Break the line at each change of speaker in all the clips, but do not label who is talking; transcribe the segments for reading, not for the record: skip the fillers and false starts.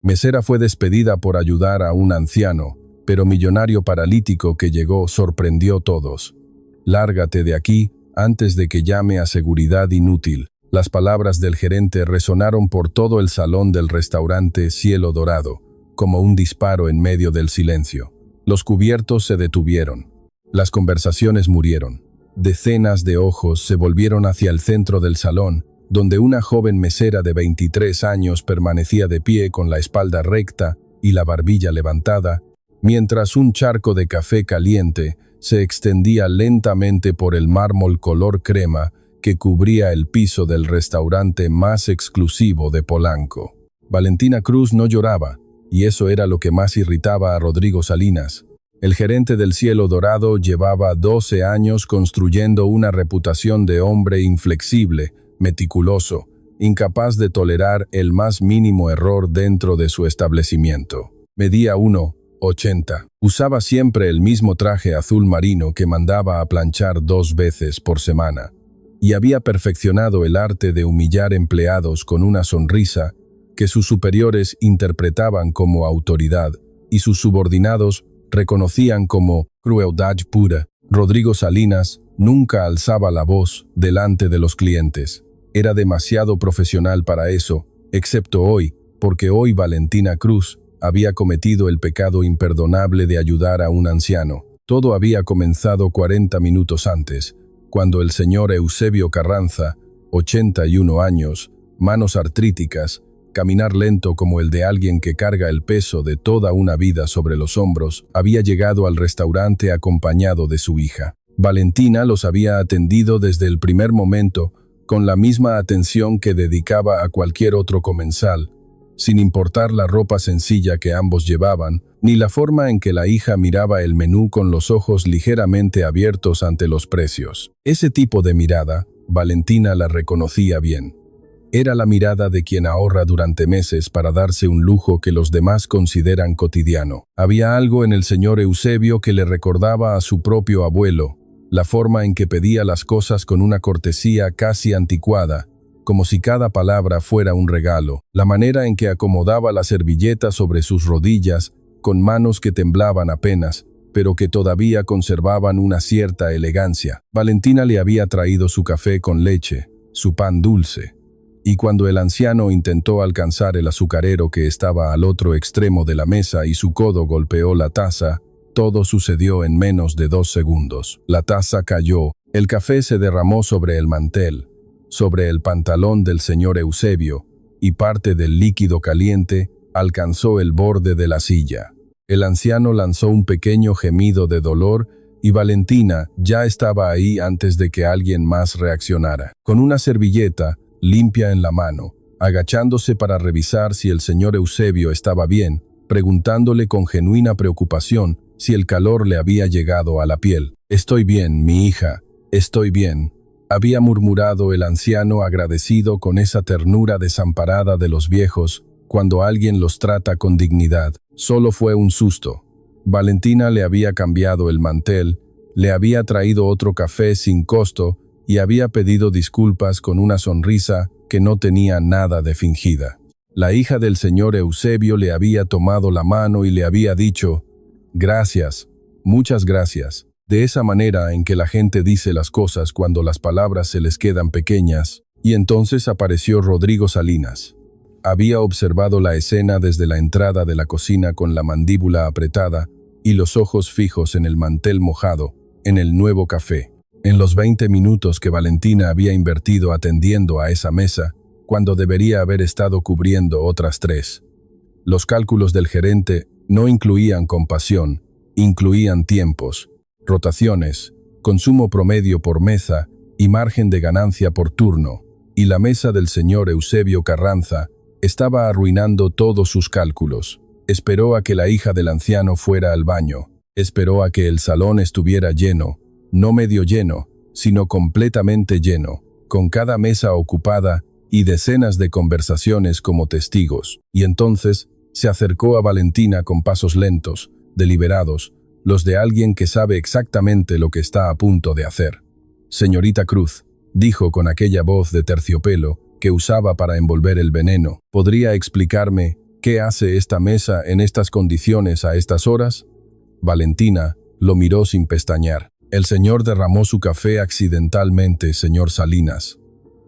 Mesera fue despedida por ayudar a un anciano, pero millonario paralítico que llegó sorprendió a todos. «Lárgate de aquí antes de que llame a seguridad inútil». Las palabras del gerente resonaron por todo el salón del restaurante Cielo Dorado, como un disparo en medio del silencio. Los cubiertos se detuvieron. Las conversaciones murieron. Decenas de ojos se volvieron hacia el centro del salón, donde una joven mesera de 23 años permanecía de pie con la espalda recta y la barbilla levantada, mientras un charco de café caliente se extendía lentamente por el mármol color crema que cubría el piso del restaurante más exclusivo de Polanco. Valentina Cruz no lloraba, y eso era lo que más irritaba a Rodrigo Salinas. El gerente del Cielo Dorado llevaba 12 años construyendo una reputación de hombre inflexible, meticuloso, incapaz de tolerar el más mínimo error dentro de su establecimiento. Medía 1,80. Usaba siempre el mismo traje azul marino que mandaba a planchar 2 veces por semana. Y había perfeccionado el arte de humillar empleados con una sonrisa que sus superiores interpretaban como autoridad y sus subordinados reconocían como crueldad pura. Rodrigo Salinas nunca alzaba la voz delante de los clientes. Era demasiado profesional para eso, excepto hoy, porque hoy Valentina Cruz había cometido el pecado imperdonable de ayudar a un anciano. Todo había comenzado 40 minutos antes, cuando el señor Eusebio Carranza, 81 años, manos artríticas, caminar lento como el de alguien que carga el peso de toda una vida sobre los hombros, había llegado al restaurante acompañado de su hija. Valentina los había atendido desde el primer momento, con la misma atención que dedicaba a cualquier otro comensal, sin importar la ropa sencilla que ambos llevaban, ni la forma en que la hija miraba el menú con los ojos ligeramente abiertos ante los precios. Ese tipo de mirada, Valentina la reconocía bien. Era la mirada de quien ahorra durante meses para darse un lujo que los demás consideran cotidiano. Había algo en el señor Eusebio que le recordaba a su propio abuelo, la forma en que pedía las cosas con una cortesía casi anticuada, como si cada palabra fuera un regalo, la manera en que acomodaba la servilleta sobre sus rodillas, con manos que temblaban apenas, pero que todavía conservaban una cierta elegancia. Valentina le había traído su café con leche, su pan dulce, y cuando el anciano intentó alcanzar el azucarero que estaba al otro extremo de la mesa y su codo golpeó la taza, todo sucedió en menos de 2 segundos. La taza cayó, el café se derramó sobre el mantel, sobre el pantalón del señor Eusebio, y parte del líquido caliente alcanzó el borde de la silla. El anciano lanzó un pequeño gemido de dolor y Valentina ya estaba ahí antes de que alguien más reaccionara. Con una servilleta limpia en la mano, agachándose para revisar si el señor Eusebio estaba bien, preguntándole con genuina preocupación si el calor le había llegado a la piel. «Estoy bien, mi hija, estoy bien», había murmurado el anciano agradecido con esa ternura desamparada de los viejos cuando alguien los trata con dignidad. Solo fue un susto. Valentina le había cambiado el mantel, le había traído otro café sin costo y había pedido disculpas con una sonrisa que no tenía nada de fingida. La hija del señor Eusebio le había tomado la mano y le había dicho: «Gracias, muchas gracias». De esa manera en que la gente dice las cosas cuando las palabras se les quedan pequeñas. Y entonces apareció Rodrigo Salinas. Había observado la escena desde la entrada de la cocina con la mandíbula apretada y los ojos fijos en el mantel mojado, en el nuevo café. En los 20 minutos que Valentina había invertido atendiendo a esa mesa, cuando debería haber estado cubriendo otras 3. Los cálculos del gerente no incluían compasión, incluían tiempos, rotaciones, consumo promedio por mesa y margen de ganancia por turno, y la mesa del señor Eusebio Carranza estaba arruinando todos sus cálculos. Esperó a que la hija del anciano fuera al baño, esperó a que el salón estuviera lleno, no medio lleno, sino completamente lleno, con cada mesa ocupada y decenas de conversaciones como testigos, y entonces se acercó a Valentina con pasos lentos, deliberados, los de alguien que sabe exactamente lo que está a punto de hacer. «Señorita Cruz», dijo con aquella voz de terciopelo que usaba para envolver el veneno, «¿podría explicarme ¿Qué hace esta mesa en estas condiciones a estas horas? Valentina lo miró sin pestañear. El señor derramó su café accidentalmente, señor Salinas.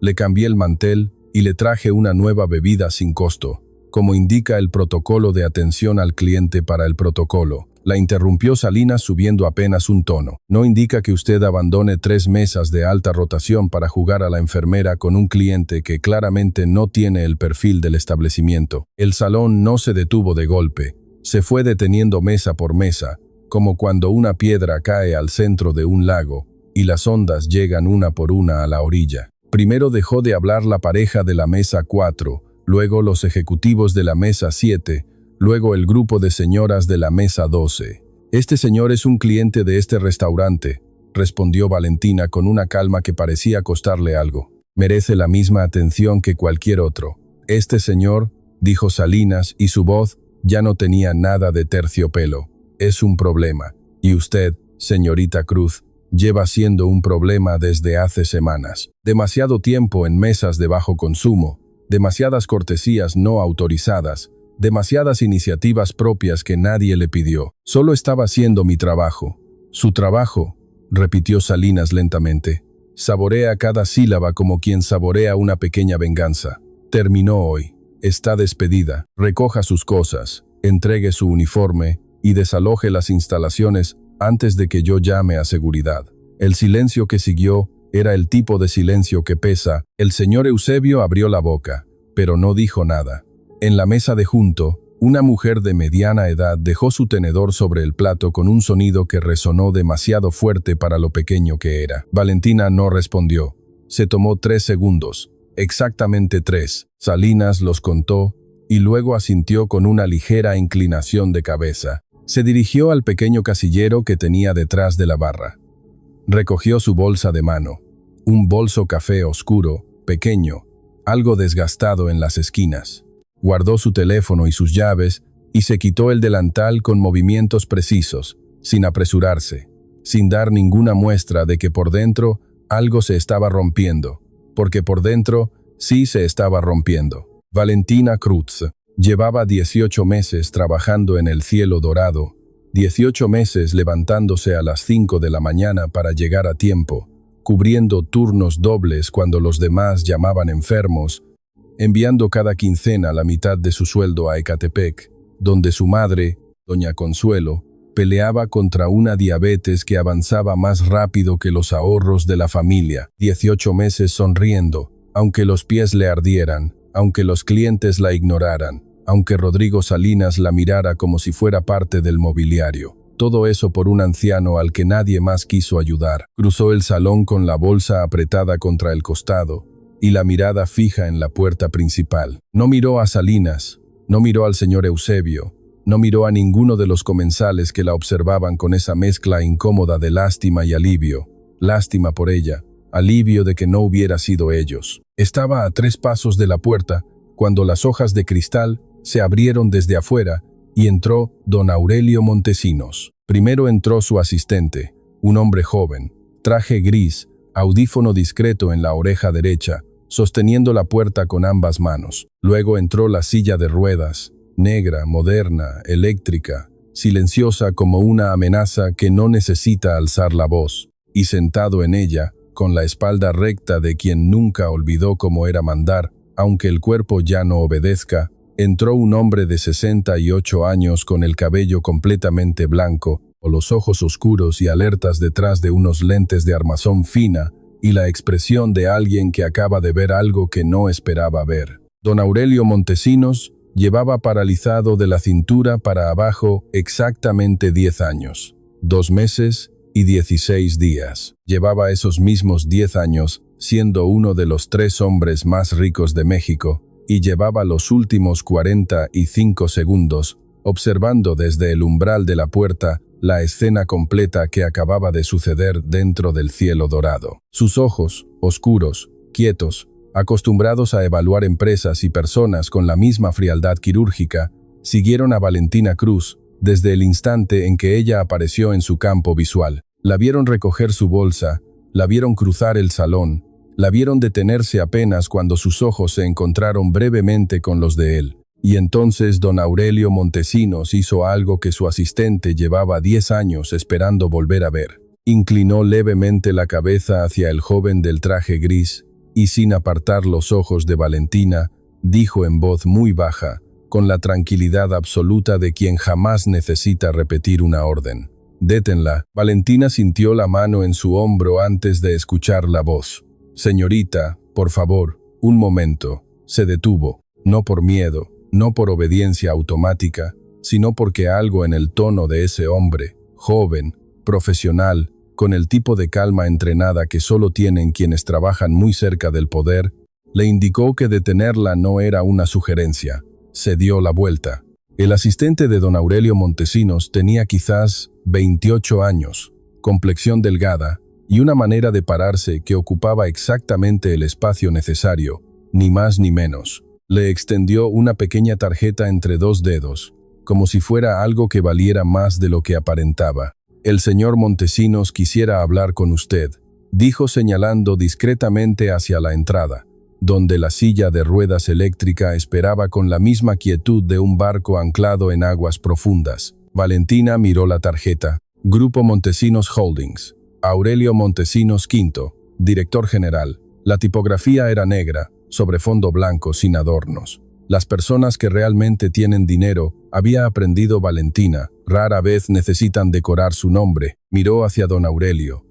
Le cambié el mantel y le traje una nueva bebida sin costo, como indica el protocolo de atención al cliente para el protocolo. La interrumpió Salinas subiendo apenas un tono. No indica que usted abandone 3 mesas de alta rotación para jugar a la enfermera con un cliente que claramente no tiene el perfil del establecimiento. El salón no se detuvo de golpe. Se fue deteniendo mesa por mesa, como cuando una piedra cae al centro de un lago y las ondas llegan una por una a la orilla. Primero dejó de hablar la pareja de la mesa 4, luego los ejecutivos de la mesa 7, luego el grupo de señoras de la mesa 12. «Este señor es un cliente de este restaurante», respondió Valentina con una calma que parecía costarle algo. «Merece la misma atención que cualquier otro. Este señor», dijo Salinas, y su voz ya no tenía nada de terciopelo, «es un problema. Y usted, señorita Cruz, lleva siendo un problema desde hace semanas. Demasiado tiempo en mesas de bajo consumo, demasiadas cortesías no autorizadas, demasiadas iniciativas propias que nadie le pidió. Solo estaba haciendo mi trabajo». «Su trabajo», repitió Salinas lentamente. «Saborea cada sílaba como quien saborea una pequeña venganza. Terminó hoy. Está despedida. Recoja sus cosas, entregue su uniforme y desaloje las instalaciones antes de que yo llame a seguridad». El silencio que siguió era el tipo de silencio que pesa. El señor Eusebio abrió la boca, pero no dijo nada. En la mesa de junto, una mujer de mediana edad dejó su tenedor sobre el plato con un sonido que resonó demasiado fuerte para lo pequeño que era. Valentina no respondió. Se tomó 3 segundos, exactamente 3. Salinas los contó y luego asintió con una ligera inclinación de cabeza. Se dirigió al pequeño casillero que tenía detrás de la barra. Recogió su bolsa de mano, un bolso café oscuro, pequeño, algo desgastado en las esquinas. Guardó su teléfono y sus llaves y se quitó el delantal con movimientos precisos, sin apresurarse, sin dar ninguna muestra de que por dentro algo se estaba rompiendo, porque por dentro sí se estaba rompiendo. Valentina Cruz llevaba 18 meses trabajando en el cielo dorado, 18 meses levantándose a las 5 de la mañana para llegar a tiempo, cubriendo turnos dobles cuando los demás llamaban enfermos, enviando cada quincena la mitad de su sueldo a Ecatepec, donde su madre, doña Consuelo, peleaba contra una diabetes que avanzaba más rápido que los ahorros de la familia. 18 meses sonriendo, aunque los pies le ardieran, aunque los clientes la ignoraran, aunque Rodrigo Salinas la mirara como si fuera parte del mobiliario. Todo eso por un anciano al que nadie más quiso ayudar. Cruzó el salón con la bolsa apretada contra el costado y la mirada fija en la puerta principal. No miró a Salinas, no miró al señor Eusebio, no miró a ninguno de los comensales que la observaban con esa mezcla incómoda de lástima y alivio. Lástima por ella, alivio de que no hubiera sido ellos. Estaba a 3 pasos de la puerta cuando las hojas de cristal se abrieron desde afuera y entró don Aurelio Montesinos. Primero entró su asistente, un hombre joven, traje gris, audífono discreto en la oreja derecha, sosteniendo la puerta con ambas manos. Luego entró la silla de ruedas, negra, moderna, eléctrica, silenciosa como una amenaza que no necesita alzar la voz, y sentado en ella, con la espalda recta de quien nunca olvidó cómo era mandar, aunque el cuerpo ya no obedezca, entró un hombre de 68 años con el cabello completamente blanco, o los ojos oscuros y alertas detrás de unos lentes de armazón fina, y la expresión de alguien que acaba de ver algo que no esperaba ver. Don Aurelio Montesinos llevaba paralizado de la cintura para abajo exactamente 10 años, 2 meses y 16 días. Llevaba esos mismos 10 años siendo uno de los 3 hombres más ricos de México, y llevaba los últimos 45 segundos observando desde el umbral de la puerta la escena completa que acababa de suceder dentro del cielo dorado. Sus ojos, oscuros, quietos, acostumbrados a evaluar empresas y personas con la misma frialdad quirúrgica, siguieron a Valentina Cruz desde el instante en que ella apareció en su campo visual. La vieron recoger su bolsa, la vieron cruzar el salón, la vieron detenerse apenas cuando sus ojos se encontraron brevemente con los de él. Y entonces don Aurelio Montesinos hizo algo que su asistente llevaba 10 años esperando volver a ver. Inclinó levemente la cabeza hacia el joven del traje gris y sin apartar los ojos de Valentina, dijo en voz muy baja, con la tranquilidad absoluta de quien jamás necesita repetir una orden: «Détenla». Valentina sintió la mano en su hombro antes de escuchar la voz. «Señorita, por favor, un momento». Se detuvo, no por miedo, no por obediencia automática, sino porque algo en el tono de ese hombre, joven, profesional, con el tipo de calma entrenada que solo tienen quienes trabajan muy cerca del poder, le indicó que detenerla no era una sugerencia. Se dio la vuelta. El asistente de don Aurelio Montesinos tenía quizás 28 años, complexión delgada y una manera de pararse que ocupaba exactamente el espacio necesario, ni más ni menos. Le extendió una pequeña tarjeta entre 2 dedos, como si fuera algo que valiera más de lo que aparentaba. «El señor Montesinos quisiera hablar con usted», dijo señalando discretamente hacia la entrada, donde la silla de ruedas eléctrica esperaba con la misma quietud de un barco anclado en aguas profundas. Valentina miró la tarjeta. Grupo Montesinos Holdings. Aurelio Montesinos V, director general. La tipografía era negra, sobre fondo blanco sin adornos. Las personas que realmente tienen dinero, había aprendido Valentina, rara vez necesitan decorar su nombre. Miró hacia don Aurelio.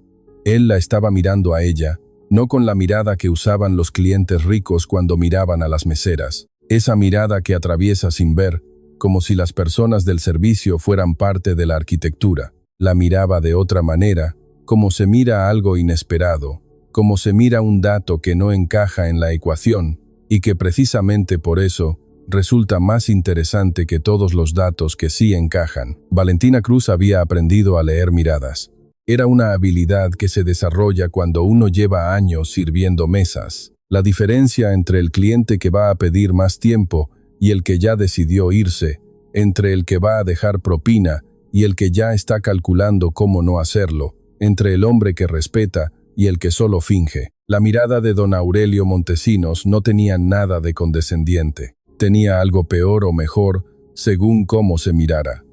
Él la estaba mirando a ella, no con la mirada que usaban los clientes ricos cuando miraban a las meseras. Esa mirada que atraviesa sin ver, como si las personas del servicio fueran parte de la arquitectura. La miraba de otra manera, como se mira algo inesperado, como se mira un dato que no encaja en la ecuación, y que precisamente por eso resulta más interesante que todos los datos que sí encajan. Valentina Cruz había aprendido a leer miradas. Era una habilidad que se desarrolla cuando uno lleva años sirviendo mesas. La diferencia entre el cliente que va a pedir más tiempo y el que ya decidió irse, entre el que va a dejar propina y el que ya está calculando cómo no hacerlo, entre el hombre que respeta y el que solo finge. La mirada de don Aurelio Montesinos no tenía nada de condescendiente. Tenía algo peor o mejor, según cómo se mirara.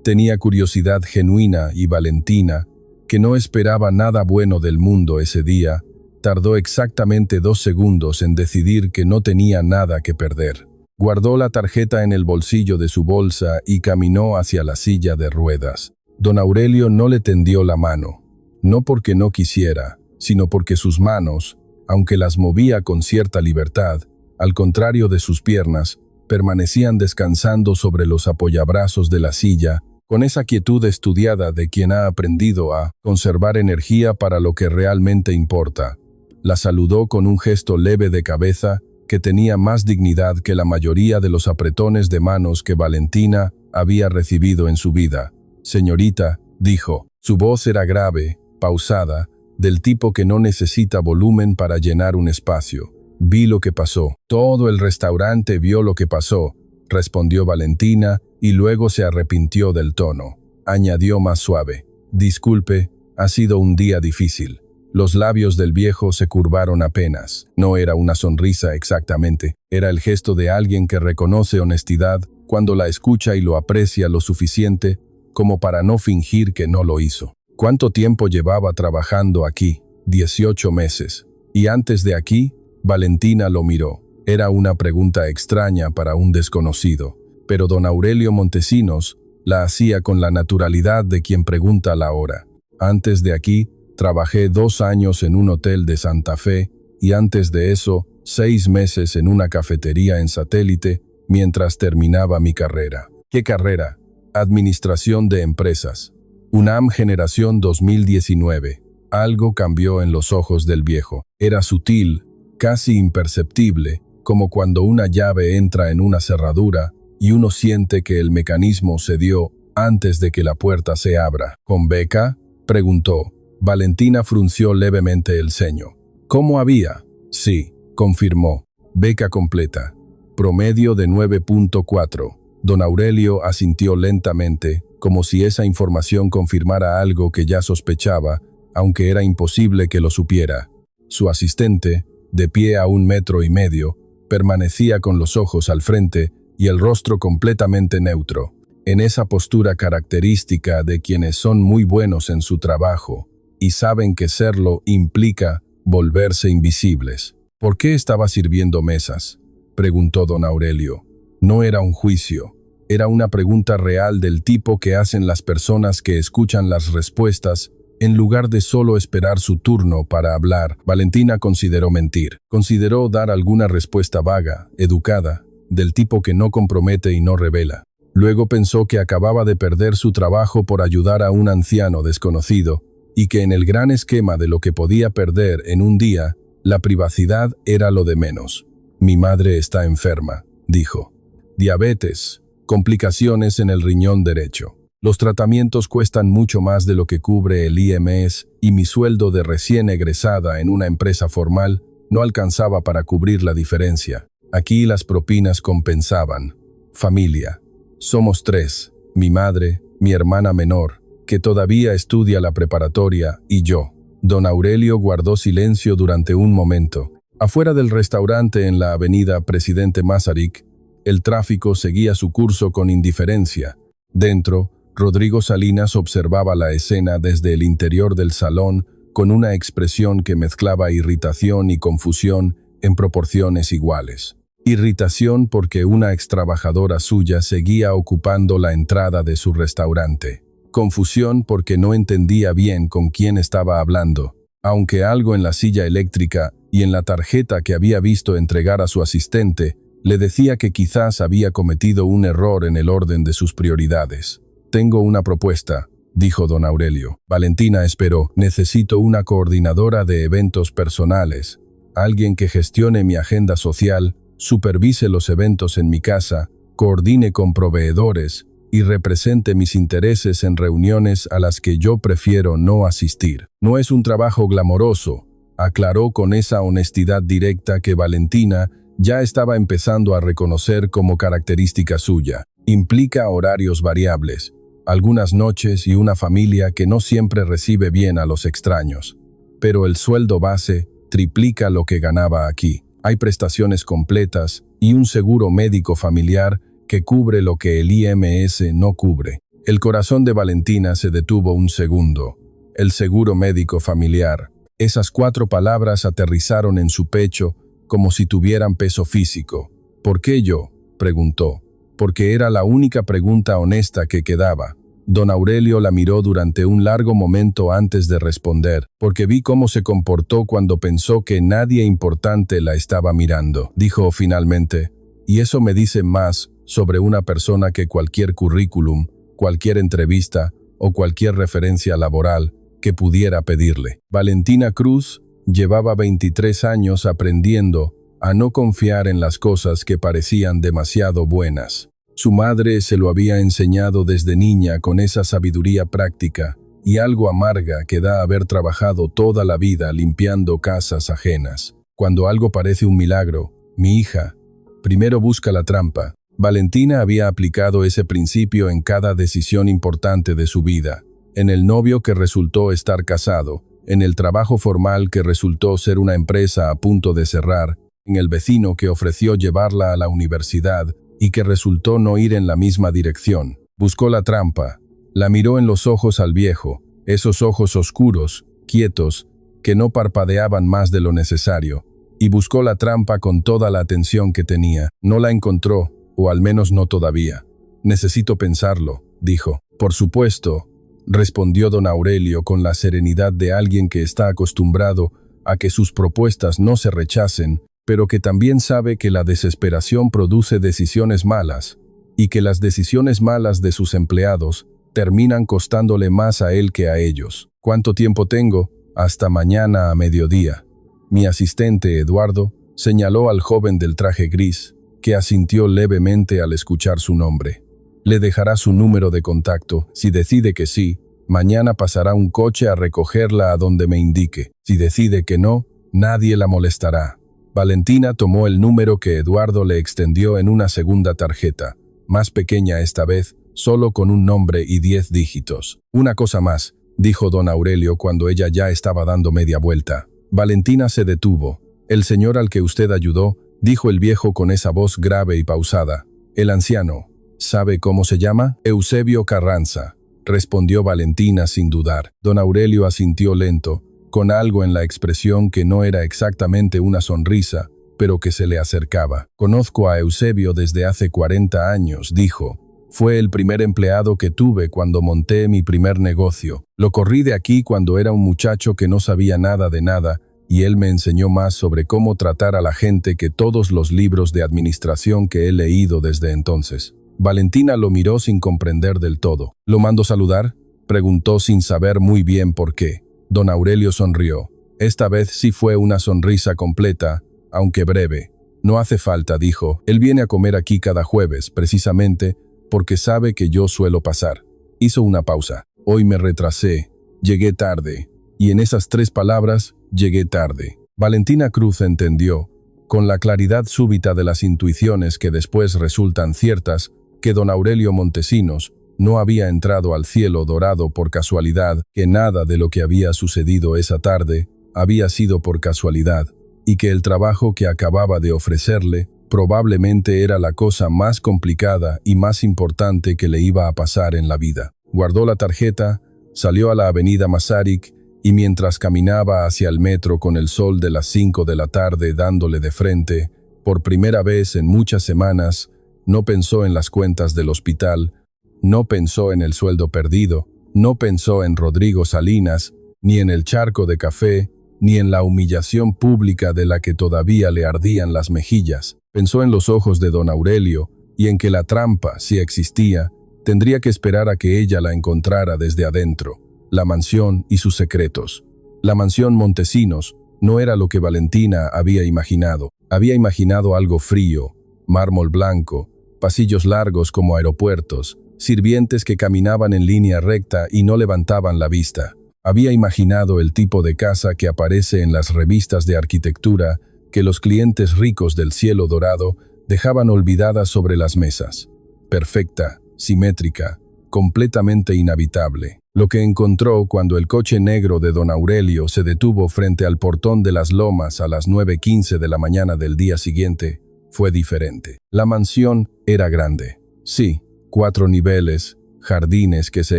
Tenía curiosidad genuina y Valentina, que no esperaba nada bueno del mundo ese día, tardó exactamente 2 segundos en decidir que no tenía nada que perder. Guardó la tarjeta en el bolsillo de su bolsa y caminó hacia la silla de ruedas. Don Aurelio no le tendió la mano, no porque no quisiera, sino porque sus manos, aunque las movía con cierta libertad, al contrario de sus piernas, permanecían descansando sobre los apoyabrazos de la silla, con esa quietud estudiada de quien ha aprendido a conservar energía para lo que realmente importa. La saludó con un gesto leve de cabeza que tenía más dignidad que la mayoría de los apretones de manos que Valentina había recibido en su vida. «Señorita», dijo. Su voz era grave, pausada, del tipo que no necesita volumen para llenar un espacio. «Vi lo que pasó». «Todo el restaurante vio lo que pasó», respondió Valentina, y luego se arrepintió del tono. Añadió más suave: «Disculpe, ha sido un día difícil». Los labios del viejo se curvaron apenas. No era una sonrisa exactamente, era el gesto de alguien que reconoce honestidad cuando la escucha y lo aprecia lo suficiente como para no fingir que no lo hizo. ¿Cuánto tiempo llevaba trabajando aquí? 18 meses. ¿Y antes de aquí? Valentina lo miró. Era una pregunta extraña para un desconocido, pero don Aurelio Montesinos la hacía con la naturalidad de quien pregunta la hora. Antes de aquí, trabajé 2 años en un hotel de Santa Fe y antes de eso, 6 meses en una cafetería en Satélite mientras terminaba mi carrera. ¿Qué carrera? Administración de empresas. UNAM Generación 2019. Algo cambió en los ojos del viejo. Era sutil, casi imperceptible, como cuando una llave entra en una cerradura y uno siente que el mecanismo se dio antes de que la puerta se abra. ¿Con beca?, preguntó. Valentina frunció levemente el ceño. ¿Cómo había? Sí, confirmó. Beca completa. Promedio de 9.4. Don Aurelio asintió lentamente, como si esa información confirmara algo que ya sospechaba, aunque era imposible que lo supiera. Su asistente, de pie a 1,5 metros, permanecía con los ojos al frente, y el rostro completamente neutro, en esa postura característica de quienes son muy buenos en su trabajo y saben que serlo implica volverse invisibles. ¿Por qué estaba sirviendo mesas?, preguntó don Aurelio. No era un juicio, era una pregunta real del tipo que hacen las personas que escuchan las respuestas en lugar de solo esperar su turno para hablar. Valentina consideró mentir. Consideró dar alguna respuesta vaga, educada, del tipo que no compromete y no revela. Luego pensó que acababa de perder su trabajo por ayudar a un anciano desconocido y que en el gran esquema de lo que podía perder en un día, la privacidad era lo de menos. Mi madre está enferma, dijo. Diabetes, complicaciones en el riñón derecho. Los tratamientos cuestan mucho más de lo que cubre el IMSS y mi sueldo de recién egresada en una empresa formal no alcanzaba para cubrir la diferencia. Aquí las propinas compensaban. Familia. Somos 3, mi madre, mi hermana menor, que todavía estudia la preparatoria, y yo. Don Aurelio guardó silencio durante un momento. Afuera del restaurante en la avenida Presidente Masaryk, el tráfico seguía su curso con indiferencia. Dentro, Rodrigo Salinas observaba la escena desde el interior del salón con una expresión que mezclaba irritación y confusión en proporciones iguales. Irritación porque una extrabajadora suya seguía ocupando la entrada de su restaurante. Confusión porque no entendía bien con quién estaba hablando, aunque algo en la silla eléctrica y en la tarjeta que había visto entregar a su asistente le decía que quizás había cometido un error en el orden de sus prioridades. Tengo una propuesta, dijo don Aurelio. Valentina esperó. Necesito una coordinadora de eventos personales, alguien que gestione mi agenda social, supervise los eventos en mi casa, coordine con proveedores y represente mis intereses en reuniones a las que yo prefiero no asistir. No es un trabajo glamoroso, aclaró con esa honestidad directa que Valentina ya estaba empezando a reconocer como característica suya. Implica horarios variables, algunas noches y una familia que no siempre recibe bien a los extraños. Pero el sueldo base triplica lo que ganaba aquí. Hay prestaciones completas y un seguro médico familiar que cubre lo que el IMSS no cubre. El corazón de Valentina se detuvo un segundo. El seguro médico familiar. Esas 4 palabras aterrizaron en su pecho como si tuvieran peso físico. ¿Por qué yo?, preguntó. Porque era la única pregunta honesta que quedaba. Don Aurelio la miró durante un largo momento antes de responder, porque vi cómo se comportó cuando pensó que nadie importante la estaba mirando. Dijo finalmente, y eso me dice más sobre una persona que cualquier currículum, cualquier entrevista o cualquier referencia laboral que pudiera pedirle. Valentina Cruz llevaba 23 años aprendiendo a no confiar en las cosas que parecían demasiado buenas. Su madre se lo había enseñado desde niña con esa sabiduría práctica y algo amarga que da haber trabajado toda la vida limpiando casas ajenas. Cuando algo parece un milagro, mi hija, primero busca la trampa. Valentina había aplicado ese principio en cada decisión importante de su vida, en el novio que resultó estar casado, en el trabajo formal que resultó ser una empresa a punto de cerrar, en el vecino que ofreció llevarla a la universidad y que resultó no ir en la misma dirección. Buscó la trampa, la miró en los ojos al viejo, esos ojos oscuros, quietos, que no parpadeaban más de lo necesario, y buscó la trampa con toda la atención que tenía. No la encontró, o al menos no todavía. Necesito pensarlo, dijo. Por supuesto, respondió don Aurelio con la serenidad de alguien que está acostumbrado a que sus propuestas no se rechacen, pero que también sabe que la desesperación produce decisiones malas, y que las decisiones malas de sus empleados terminan costándole más a él que a ellos. ¿Cuánto tiempo tengo? Hasta mañana a mediodía. Mi asistente, Eduardo, señaló al joven del traje gris, que asintió levemente al escuchar su nombre. Le dejará su número de contacto. Si decide que sí, mañana pasará un coche a recogerla a donde me indique. Si decide que no, nadie la molestará. Valentina tomó el número que Eduardo le extendió en una segunda tarjeta, más pequeña esta vez, solo con un nombre y 10 dígitos. Una cosa más, dijo don Aurelio cuando ella ya estaba dando media vuelta. Valentina se detuvo. El señor al que usted ayudó, dijo el viejo con esa voz grave y pausada, El anciano. ¿Sabe cómo se llama? Eusebio Carranza, respondió Valentina sin dudar. Don Aurelio asintió lento, con algo en la expresión que no era exactamente una sonrisa, pero que se le acercaba. Conozco a Eusebio desde hace 40 años, dijo. Fue el primer empleado que tuve cuando monté mi primer negocio. Lo corrí de aquí cuando era un muchacho que no sabía nada de nada, y él me enseñó más sobre cómo tratar a la gente que todos los libros de administración que he leído desde entonces. Valentina lo miró sin comprender del todo. ¿Lo mando saludar?, preguntó sin saber muy bien por qué. Don Aurelio sonrió. Esta vez sí fue una sonrisa completa, aunque breve. No hace falta, dijo. Él viene a comer aquí cada jueves, precisamente, porque sabe que yo suelo pasar. Hizo una pausa. Hoy me retrasé, llegué tarde. Y en esas 3 palabras, llegué tarde. Valentina Cruz entendió, con la claridad súbita de las intuiciones que después resultan ciertas, que don Aurelio Montesinos no había entrado al cielo dorado por casualidad, que nada de lo que había sucedido esa tarde había sido por casualidad, y que el trabajo que acababa de ofrecerle probablemente era la cosa más complicada y más importante que le iba a pasar en la vida. Guardó la tarjeta, salió a la avenida Masaryk y mientras caminaba hacia el metro con el sol de las 5 de la tarde dándole de frente, por primera vez en muchas semanas, no pensó en las cuentas del hospital, no pensó en el sueldo perdido, no pensó en Rodrigo Salinas, ni en el charco de café, ni en la humillación pública de la que todavía le ardían las mejillas. Pensó en los ojos de don Aurelio y en que la trampa, si existía, tendría que esperar a que ella la encontrara desde adentro, la mansión y sus secretos. La mansión Montesinos no era lo que Valentina había imaginado. Había imaginado algo frío, mármol blanco, pasillos largos como aeropuertos, sirvientes que caminaban en línea recta y no levantaban la vista. Había imaginado el tipo de casa que aparece en las revistas de arquitectura que los clientes ricos del cielo dorado dejaban olvidadas sobre las mesas. Perfecta, simétrica, completamente inhabitable. Lo que encontró cuando el coche negro de don Aurelio se detuvo frente al portón de las Lomas a las 9:15 de la mañana del día siguiente fue diferente. La mansión era grande. Sí, 4 niveles, jardines que se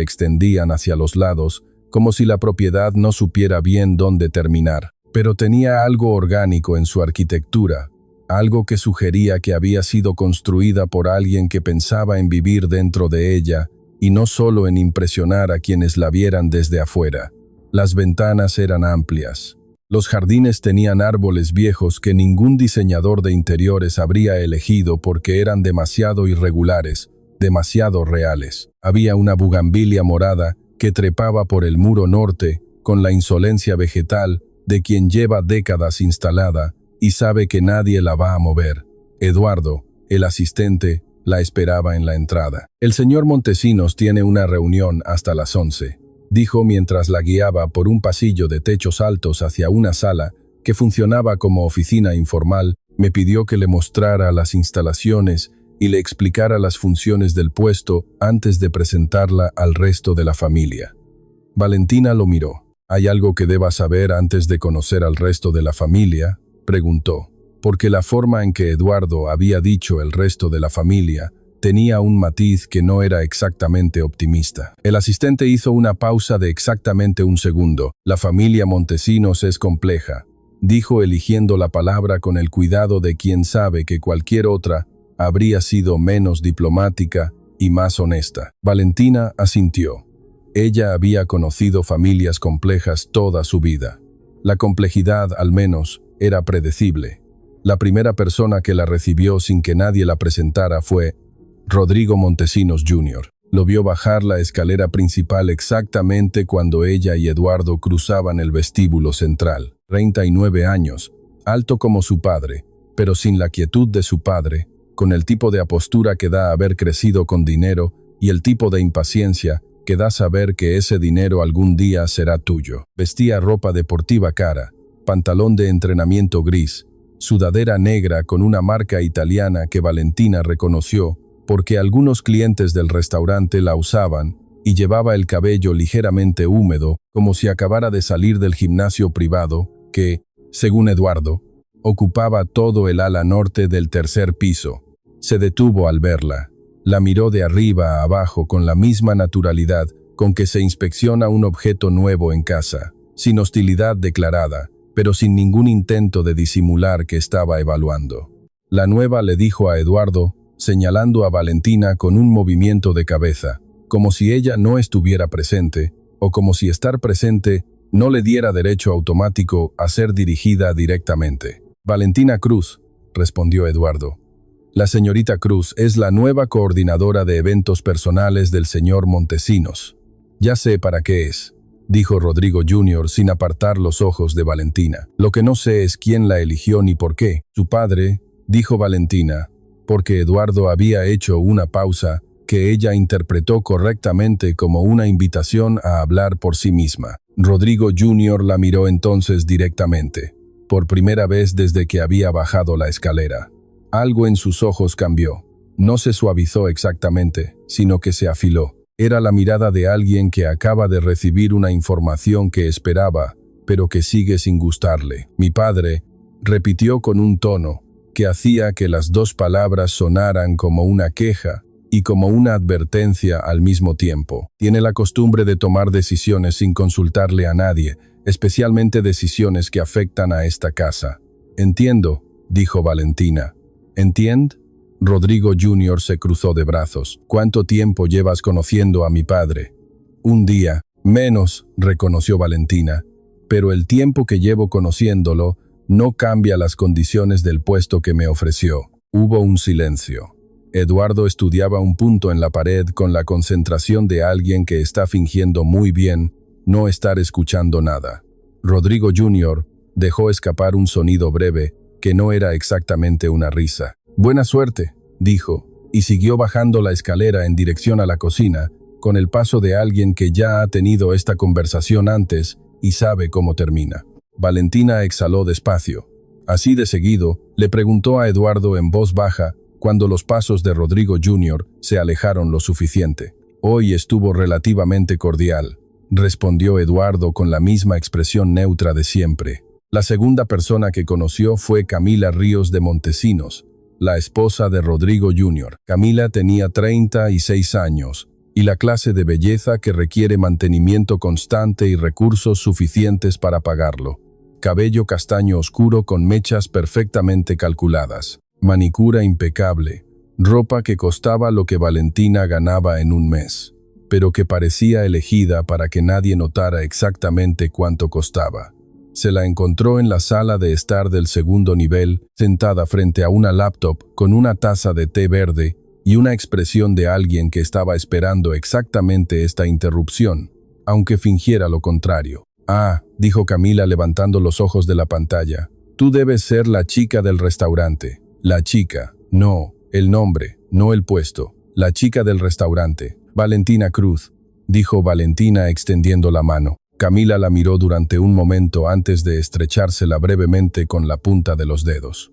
extendían hacia los lados, como si la propiedad no supiera bien dónde terminar. Pero tenía algo orgánico en su arquitectura, algo que sugería que había sido construida por alguien que pensaba en vivir dentro de ella y no solo en impresionar a quienes la vieran desde afuera. Las ventanas eran amplias. Los jardines tenían árboles viejos que ningún diseñador de interiores habría elegido porque eran demasiado irregulares, demasiado reales. Había una bugambilia morada que trepaba por el muro norte con la insolencia vegetal de quien lleva décadas instalada y sabe que nadie la va a mover. Eduardo, el asistente, la esperaba en la entrada. El señor Montesinos tiene una reunión hasta las 11, dijo mientras la guiaba por un pasillo de techos altos hacia una sala que funcionaba como oficina informal. Me pidió que le mostrara las instalaciones y le explicara las funciones del puesto antes de presentarla al resto de la familia. Valentina lo miró. ¿Hay algo que deba saber antes de conocer al resto de la familia?, preguntó, porque la forma en que Eduardo había dicho el resto de la familia tenía un matiz que no era exactamente optimista. El asistente hizo una pausa de exactamente un segundo. La familia Montesinos es compleja, dijo eligiendo la palabra con el cuidado de quien sabe que cualquier otra habría sido menos diplomática y más honesta. Valentina asintió. Ella había conocido familias complejas toda su vida. La complejidad, al menos, era predecible. La primera persona que la recibió sin que nadie la presentara fue Rodrigo Montesinos Jr. Lo vio bajar la escalera principal exactamente cuando ella y Eduardo cruzaban el vestíbulo central. 39 años, alto como su padre, pero sin la quietud de su padre, con el tipo de apostura que da haber crecido con dinero y el tipo de impaciencia que da saber que ese dinero algún día será tuyo. Vestía ropa deportiva cara, pantalón de entrenamiento gris, sudadera negra con una marca italiana que Valentina reconoció porque algunos clientes del restaurante la usaban, y llevaba el cabello ligeramente húmedo como si acabara de salir del gimnasio privado que, según Eduardo, ocupaba todo el ala norte del tercer piso. Se detuvo al verla. La miró de arriba a abajo con la misma naturalidad con que se inspecciona un objeto nuevo en casa, sin hostilidad declarada, pero sin ningún intento de disimular que estaba evaluando. La nueva le dijo a Eduardo, señalando a Valentina con un movimiento de cabeza, como si ella no estuviera presente, o como si estar presente no le diera derecho automático a ser dirigida directamente. Valentina Cruz, respondió Eduardo. La señorita Cruz es la nueva coordinadora de eventos personales del señor Montesinos. Ya sé para qué es, dijo Rodrigo Jr. sin apartar los ojos de Valentina. Lo que no sé es quién la eligió ni por qué. Su padre, dijo Valentina, porque Eduardo había hecho una pausa que ella interpretó correctamente como una invitación a hablar por sí misma. Rodrigo Jr. la miró entonces directamente, por primera vez desde que había bajado la escalera. Algo en sus ojos cambió. No se suavizó exactamente, sino que se afiló. Era la mirada de alguien que acaba de recibir una información que esperaba, pero que sigue sin gustarle. Mi padre, repitió con un tono que hacía que las dos palabras sonaran como una queja y como una advertencia al mismo tiempo. Tiene la costumbre de tomar decisiones sin consultarle a nadie, especialmente decisiones que afectan a esta casa. Entiendo, dijo Valentina. ¿Entiend? Rodrigo Jr. se cruzó de brazos. ¿Cuánto tiempo llevas conociendo a mi padre? Un día. Menos, reconoció Valentina. Pero el tiempo que llevo conociéndolo no cambia las condiciones del puesto que me ofreció. Hubo un silencio. Eduardo estudiaba un punto en la pared con la concentración de alguien que está fingiendo muy bien no estar escuchando nada. Rodrigo Jr. dejó escapar un sonido breve que no era exactamente una risa. «Buena suerte», dijo, y siguió bajando la escalera en dirección a la cocina, con el paso de alguien que ya ha tenido esta conversación antes y sabe cómo termina. Valentina exhaló despacio. Así de seguido, le preguntó a Eduardo en voz baja cuando los pasos de Rodrigo Jr. se alejaron lo suficiente. «Hoy estuvo relativamente cordial», respondió Eduardo con la misma expresión neutra de siempre. La segunda persona que conoció fue Camila Ríos de Montesinos, la esposa de Rodrigo Jr. Camila tenía 36 años y la clase de belleza que requiere mantenimiento constante y recursos suficientes para pagarlo. Cabello castaño oscuro con mechas perfectamente calculadas, manicura impecable, ropa que costaba lo que Valentina ganaba en un mes, pero que parecía elegida para que nadie notara exactamente cuánto costaba. Se la encontró en la sala de estar del segundo nivel, sentada frente a una laptop con una taza de té verde y una expresión de alguien que estaba esperando exactamente esta interrupción, aunque fingiera lo contrario. «Ah», dijo Camila levantando los ojos de la pantalla, «tú debes ser la chica del restaurante». «La chica». «No, el nombre, no el puesto. La chica del restaurante. Valentina Cruz», dijo Valentina extendiendo la mano. Camila la miró durante un momento antes de estrechársela brevemente con la punta de los dedos.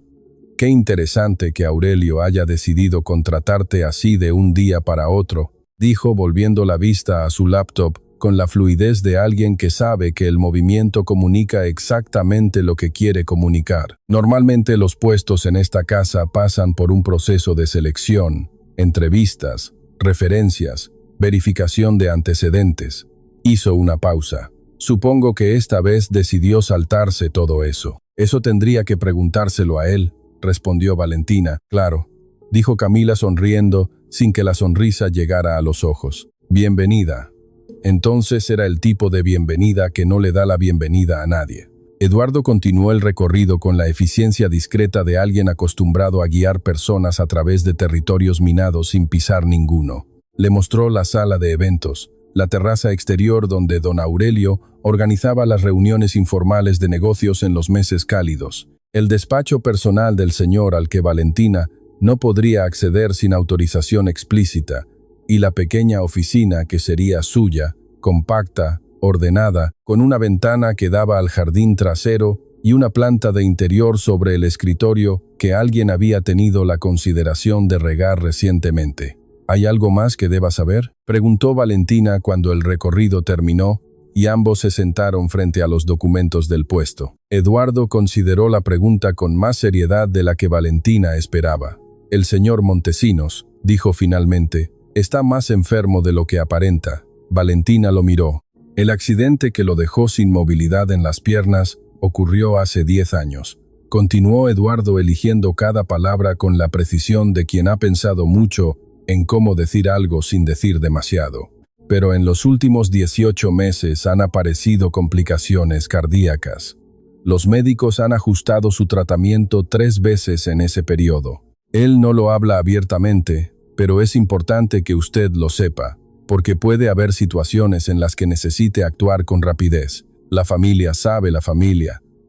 «Qué interesante que Aurelio haya decidido contratarte así de un día para otro», dijo volviendo la vista a su laptop con la fluidez de alguien que sabe que el movimiento comunica exactamente lo que quiere comunicar. «Normalmente los puestos en esta casa pasan por un proceso de selección, entrevistas, referencias, verificación de antecedentes». Hizo una pausa. «Supongo que esta vez decidió saltarse todo eso». «Eso tendría que preguntárselo a él», respondió Valentina. «Claro», dijo Camila sonriendo sin que la sonrisa llegara a los ojos. «Bienvenida». Entonces era el tipo de bienvenida que no le da la bienvenida a nadie. Eduardo continuó el recorrido con la eficiencia discreta de alguien acostumbrado a guiar personas a través de territorios minados sin pisar ninguno. Le mostró la sala de eventos, la terraza exterior donde don Aurelio organizaba las reuniones informales de negocios en los meses cálidos, el despacho personal del señor al que Valentina no podría acceder sin autorización explícita, y la pequeña oficina que sería suya, compacta, ordenada, con una ventana que daba al jardín trasero y una planta de interior sobre el escritorio que alguien había tenido la consideración de regar recientemente. «¿Hay algo más que deba saber?», preguntó Valentina cuando el recorrido terminó y ambos se sentaron frente a los documentos del puesto. Eduardo consideró la pregunta con más seriedad de la que Valentina esperaba. El señor Montesinos, dijo finalmente, está más enfermo de lo que aparenta. Valentina lo miró. El accidente que lo dejó sin movilidad en las piernas ocurrió hace 10 años. Continuó Eduardo eligiendo cada palabra con la precisión de quien ha pensado mucho en cómo decir algo sin decir demasiado. Pero en los últimos 18 meses han aparecido complicaciones cardíacas. Los médicos han ajustado su tratamiento 3 veces en ese periodo. Él no lo habla abiertamente, pero es importante que usted lo sepa, porque puede haber situaciones en las que necesite actuar con rapidez. La familia sabe,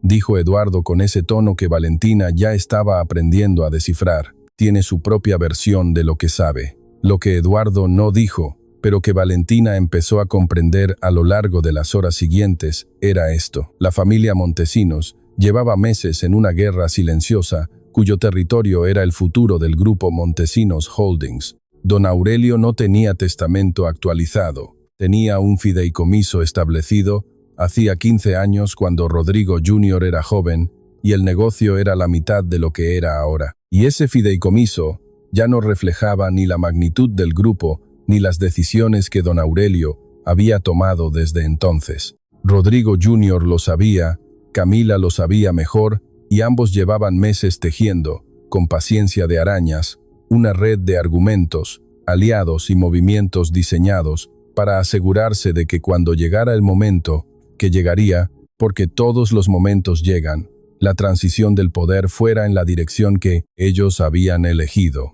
dijo Eduardo con ese tono que Valentina ya estaba aprendiendo a descifrar. Tiene su propia versión de lo que sabe. Lo que Eduardo no dijo, pero que Valentina empezó a comprender a lo largo de las horas siguientes, era esto. La familia Montesinos llevaba meses en una guerra silenciosa, cuyo territorio era el futuro del grupo Montesinos Holdings. Don Aurelio no tenía testamento actualizado, tenía un fideicomiso establecido hacía 15 años cuando Rodrigo Jr. era joven y el negocio era la mitad de lo que era ahora. Y ese fideicomiso ya no reflejaba ni la magnitud del grupo ni las decisiones que don Aurelio había tomado desde entonces. Rodrigo Jr. lo sabía, Camila lo sabía mejor y ambos llevaban meses tejiendo, con paciencia de arañas, una red de argumentos, aliados y movimientos diseñados para asegurarse de que cuando llegara el momento, que llegaría, porque todos los momentos llegan, la transición del poder fuera en la dirección que ellos habían elegido.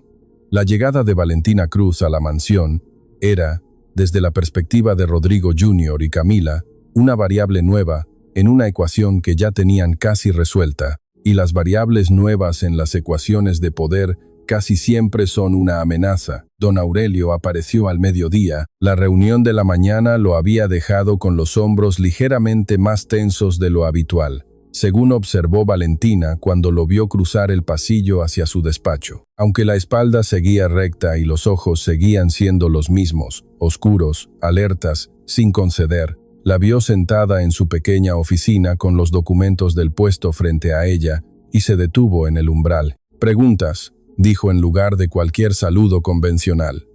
La llegada de Valentina Cruz a la mansión era, desde la perspectiva de Rodrigo Jr. y Camila, una variable nueva en una ecuación que ya tenían casi resuelta, y las variables nuevas en las ecuaciones de poder casi siempre son una amenaza. Don Aurelio apareció al mediodía. La reunión de la mañana lo había dejado con los hombros ligeramente más tensos de lo habitual, según observó Valentina cuando lo vio cruzar el pasillo hacia su despacho. Aunque la espalda seguía recta y los ojos seguían siendo los mismos, oscuros, alertas, sin conceder, la vio sentada en su pequeña oficina con los documentos del puesto frente a ella y se detuvo en el umbral. «¿Preguntas?», dijo en lugar de cualquier saludo convencional.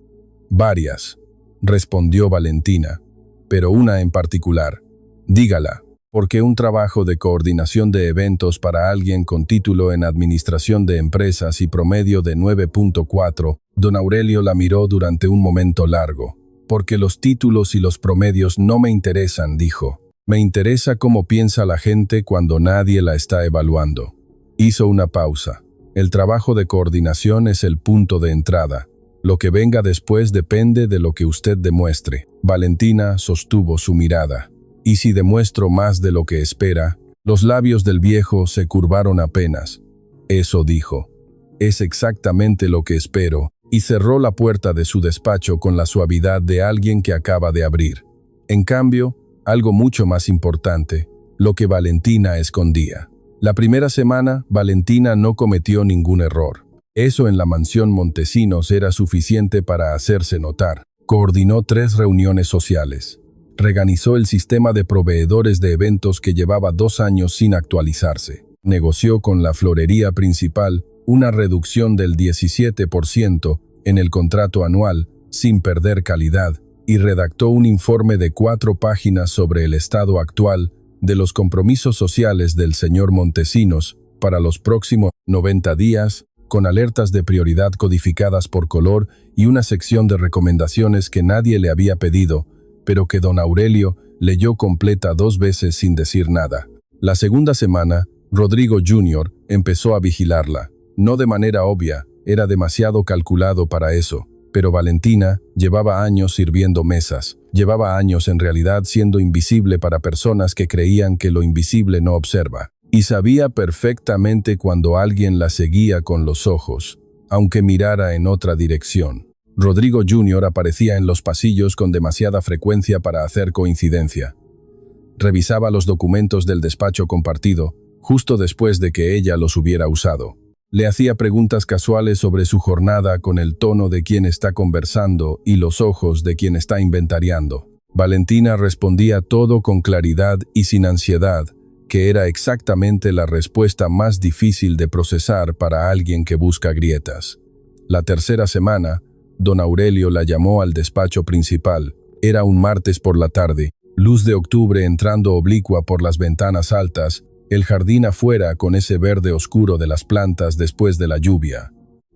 «Varias», respondió Valentina, «pero una en particular. Dígala». Porque un trabajo de coordinación de eventos para alguien con título en Administración de Empresas y promedio de 9.4, don Aurelio la miró durante un momento largo. Porque los títulos y los promedios no me interesan, dijo. Me interesa cómo piensa la gente cuando nadie la está evaluando. Hizo una pausa. El trabajo de coordinación es el punto de entrada. Lo que venga después depende de lo que usted demuestre. Valentina sostuvo su mirada. Y si demuestro más de lo que espera, los labios del viejo se curvaron apenas. Eso dijo. Es exactamente lo que espero, y cerró la puerta de su despacho con la suavidad de alguien que acaba de abrir. En cambio, algo mucho más importante, lo que Valentina escondía. La primera semana, Valentina no cometió ningún error. Eso en la mansión Montesinos era suficiente para hacerse notar. Coordinó 3 reuniones sociales. Reorganizó el sistema de proveedores de eventos que llevaba 2 años sin actualizarse. Negoció con la florería principal una reducción del 17% en el contrato anual, sin perder calidad, y redactó un informe de 4 páginas sobre el estado actual de los compromisos sociales del señor Montesinos para los próximos 90 días, con alertas de prioridad codificadas por color y una sección de recomendaciones que nadie le había pedido, pero que don Aurelio leyó completa 2 veces sin decir nada. La segunda semana, Rodrigo Jr. empezó a vigilarla. No de manera obvia, era demasiado calculado para eso, pero Valentina llevaba años sirviendo mesas. Llevaba años en realidad siendo invisible para personas que creían que lo invisible no observa. Y sabía perfectamente cuando alguien la seguía con los ojos, aunque mirara en otra dirección. Rodrigo Jr. aparecía en los pasillos con demasiada frecuencia para hacer coincidencia. Revisaba los documentos del despacho compartido, justo después de que ella los hubiera usado. Le hacía preguntas casuales sobre su jornada con el tono de quien está conversando y los ojos de quien está inventariando. Valentina respondía todo con claridad y sin ansiedad, que era exactamente la respuesta más difícil de procesar para alguien que busca grietas. La tercera semana, don Aurelio la llamó al despacho principal. Era un martes por la tarde, luz de octubre entrando oblicua por las ventanas altas, el jardín afuera con ese verde oscuro de las plantas después de la lluvia.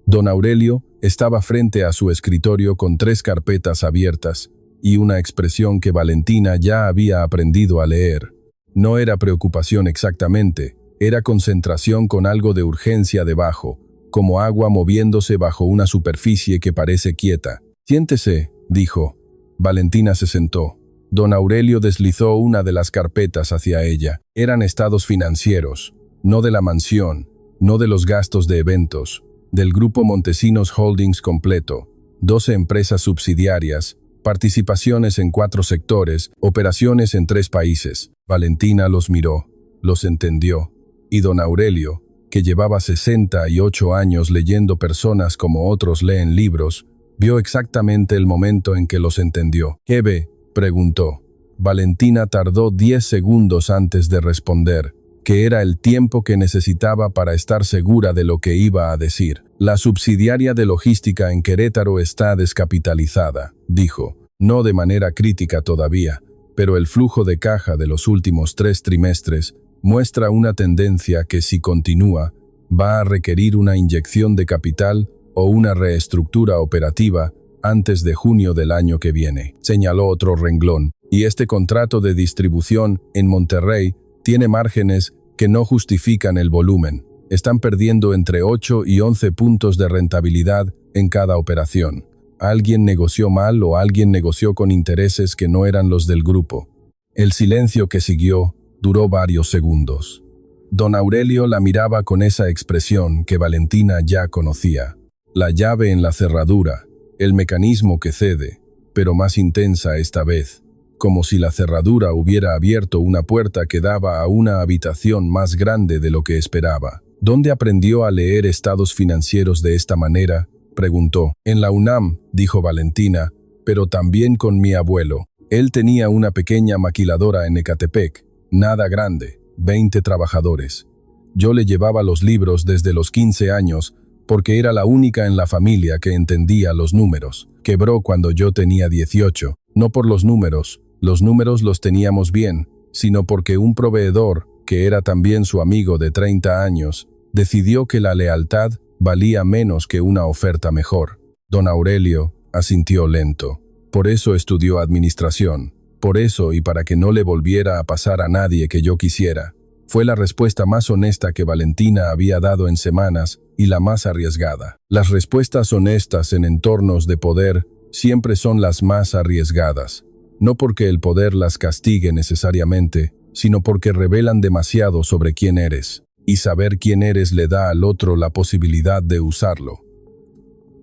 Don Aurelio estaba frente a su escritorio con 3 carpetas abiertas y una expresión que Valentina ya había aprendido a leer. No era preocupación exactamente, era concentración con algo de urgencia debajo, como agua moviéndose bajo una superficie que parece quieta. «Siéntese», dijo. Valentina se sentó. Don Aurelio deslizó una de las carpetas hacia ella. Eran estados financieros, no de la mansión, no de los gastos de eventos, del grupo Montesinos Holdings completo, 12 empresas subsidiarias, participaciones en 4 sectores, operaciones en 3 países. Valentina los miró, los entendió, y don Aurelio, que llevaba 68 años leyendo personas como otros leen libros, vio exactamente el momento en que los entendió. «¿Qué ve?», preguntó. Valentina tardó 10 segundos antes de responder, que era el tiempo que necesitaba para estar segura de lo que iba a decir. «La subsidiaria de logística en Querétaro está descapitalizada», dijo. «No de manera crítica todavía, pero el flujo de caja de los últimos 3 trimestres muestra una tendencia que, si continúa, va a requerir una inyección de capital o una reestructura operativa antes de junio del año que viene», señaló otro renglón. «Y este contrato de distribución en Monterrey tiene márgenes que no justifican el volumen. Están perdiendo entre 8 y 11 puntos de rentabilidad en cada operación. Alguien negoció mal o alguien negoció con intereses que no eran los del grupo». El silencio que siguió duró varios segundos. Don Aurelio la miraba con esa expresión que Valentina ya conocía. La llave en la cerradura, el mecanismo que cede, pero más intensa esta vez, como si la cerradura hubiera abierto una puerta que daba a una habitación más grande de lo que esperaba. «¿Dónde aprendió a leer estados financieros de esta manera?», preguntó. «En la UNAM», dijo Valentina, «pero también con mi abuelo. Él tenía una pequeña maquiladora en Ecatepec, nada grande, 20 trabajadores. Yo le llevaba los libros desde los 15 años porque era la única en la familia que entendía los números. Quebró cuando yo tenía 18, no por los números los teníamos bien, sino porque un proveedor, que era también su amigo de 30 años, decidió que la lealtad valía menos que una oferta mejor». Don Aurelio asintió lento. «Por eso estudió administración, por eso y para que no le volviera a pasar a nadie que yo quisiera». Fue la respuesta más honesta que Valentina había dado en semanas y la más arriesgada. Las respuestas honestas en entornos de poder siempre son las más arriesgadas. No porque el poder las castigue necesariamente, sino porque revelan demasiado sobre quién eres, y saber quién eres le da al otro la posibilidad de usarlo.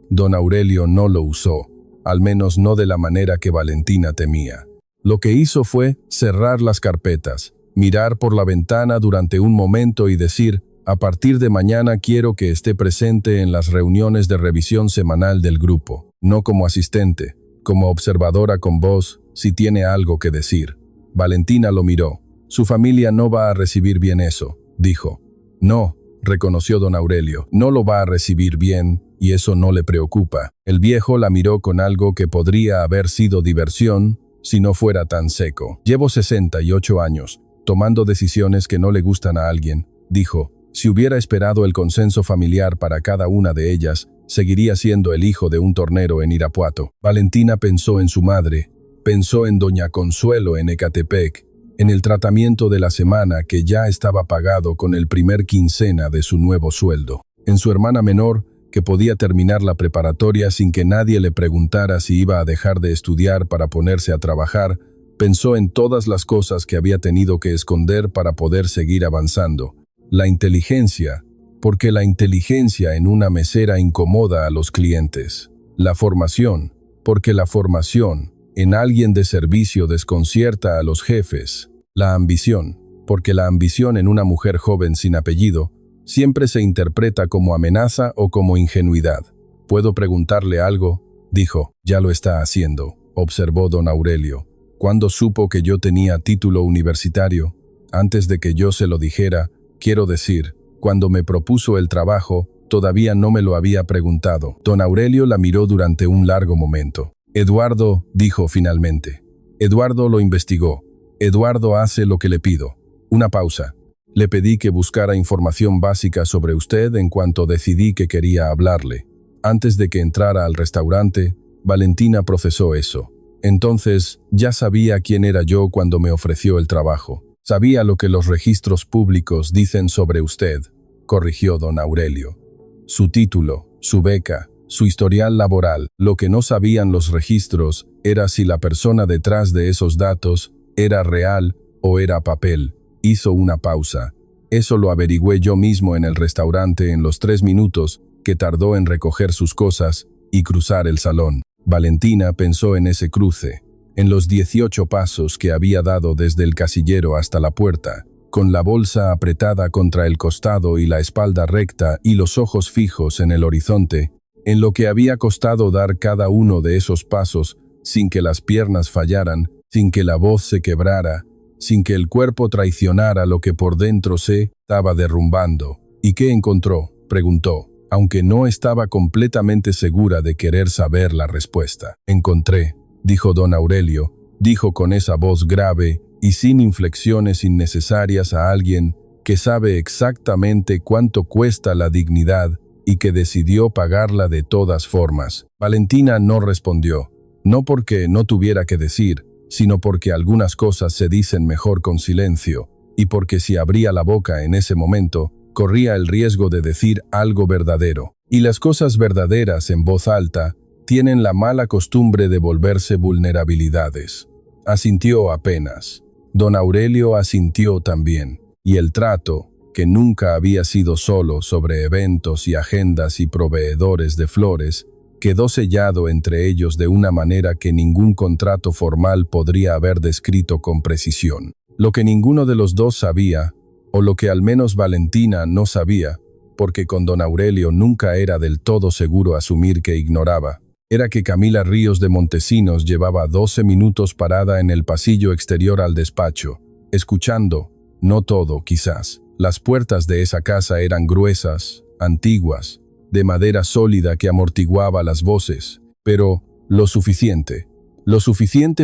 Don Aurelio no lo usó, al menos no de la manera que Valentina temía. Lo que hizo fue cerrar las carpetas, mirar por la ventana durante un momento y decir: «A partir de mañana quiero que esté presente en las reuniones de revisión semanal del grupo, no como asistente, como observadora con voz, si tiene algo que decir». Valentina lo miró. «Su familia no va a recibir bien eso», dijo. «No», reconoció don Aurelio, «no lo va a recibir bien, y eso no le preocupa». El viejo la miró con algo que podría haber sido diversión si no fuera tan seco. «Llevo 68 años, tomando decisiones que no le gustan a alguien», dijo. «Si hubiera esperado el consenso familiar para cada una de ellas, seguiría siendo el hijo de un tornero en Irapuato». Valentina pensó en su madre, pensó en doña Consuelo en Ecatepec, en el tratamiento de la semana que ya estaba pagado con el primer quincena de su nuevo sueldo, en su hermana menor, que podía terminar la preparatoria sin que nadie le preguntara si iba a dejar de estudiar para ponerse a trabajar. Pensó en todas las cosas que había tenido que esconder para poder seguir avanzando. La inteligencia, porque la inteligencia en una mesera incomoda a los clientes. La formación, porque la formación en alguien de servicio desconcierta a los jefes. La ambición, porque la ambición en una mujer joven sin apellido siempre se interpreta como amenaza o como ingenuidad. «¿Puedo preguntarle algo?», dijo. «Ya lo está haciendo», observó don Aurelio. «¿Cuándo supo que yo tenía título universitario? Antes de que yo se lo dijera, quiero decir, cuando me propuso el trabajo, Todavía no me lo había preguntado. Don Aurelio la miró durante un largo momento. Eduardo, dijo finalmente. Eduardo lo investigó. Eduardo hace lo que le pido. Una pausa. Le pedí que buscara información básica sobre usted en cuanto decidí que quería hablarle. Antes de que entrara al restaurante, Valentina procesó eso. Entonces, ya sabía quién era yo cuando me ofreció el trabajo. Sabía lo que los registros públicos dicen sobre usted, corrigió don Aurelio. Su título, su beca, su historial laboral. Lo que no sabían los registros era si la persona detrás de esos datos era real o era papel. Hizo una pausa. Eso lo averigüé yo mismo en el restaurante en los 3 minutos que tardó en recoger sus cosas y cruzar el salón. Valentina pensó en ese cruce, en los 18 pasos que había dado desde el casillero hasta la puerta, con la bolsa apretada contra el costado y la espalda recta y los ojos fijos en el horizonte, en lo que había costado dar cada uno de esos pasos sin que las piernas fallaran, sin que la voz se quebrara, sin que el cuerpo traicionara lo que por dentro se estaba derrumbando. ¿Y qué encontró?, preguntó, aunque no estaba completamente segura de querer saber la respuesta. Encontré, dijo don Aurelio, dijo con esa voz grave y sin inflexiones innecesarias a alguien que sabe exactamente cuánto cuesta la dignidad y que decidió pagarla de todas formas. Valentina no respondió, no porque no tuviera que decir, sino porque algunas cosas se dicen mejor con silencio, y porque si abría la boca en ese momento, corría el riesgo de decir algo verdadero. Y las cosas verdaderas en voz alta tienen la mala costumbre de volverse vulnerabilidades. Asintió apenas. Don Aurelio asintió también, y el trato, que nunca había sido solo sobre eventos y agendas y proveedores de flores, quedó sellado entre ellos de una manera que ningún contrato formal podría haber descrito con precisión. Lo que ninguno de los dos sabía, o lo que al menos Valentina no sabía, porque con don Aurelio nunca era del todo seguro asumir que ignoraba, era que Camila Ríos de Montesinos llevaba 12 minutos parada en el pasillo exterior al despacho, escuchando, no todo quizás. Las puertas de esa casa eran gruesas, antiguas, de madera sólida que amortiguaba las voces, pero lo suficiente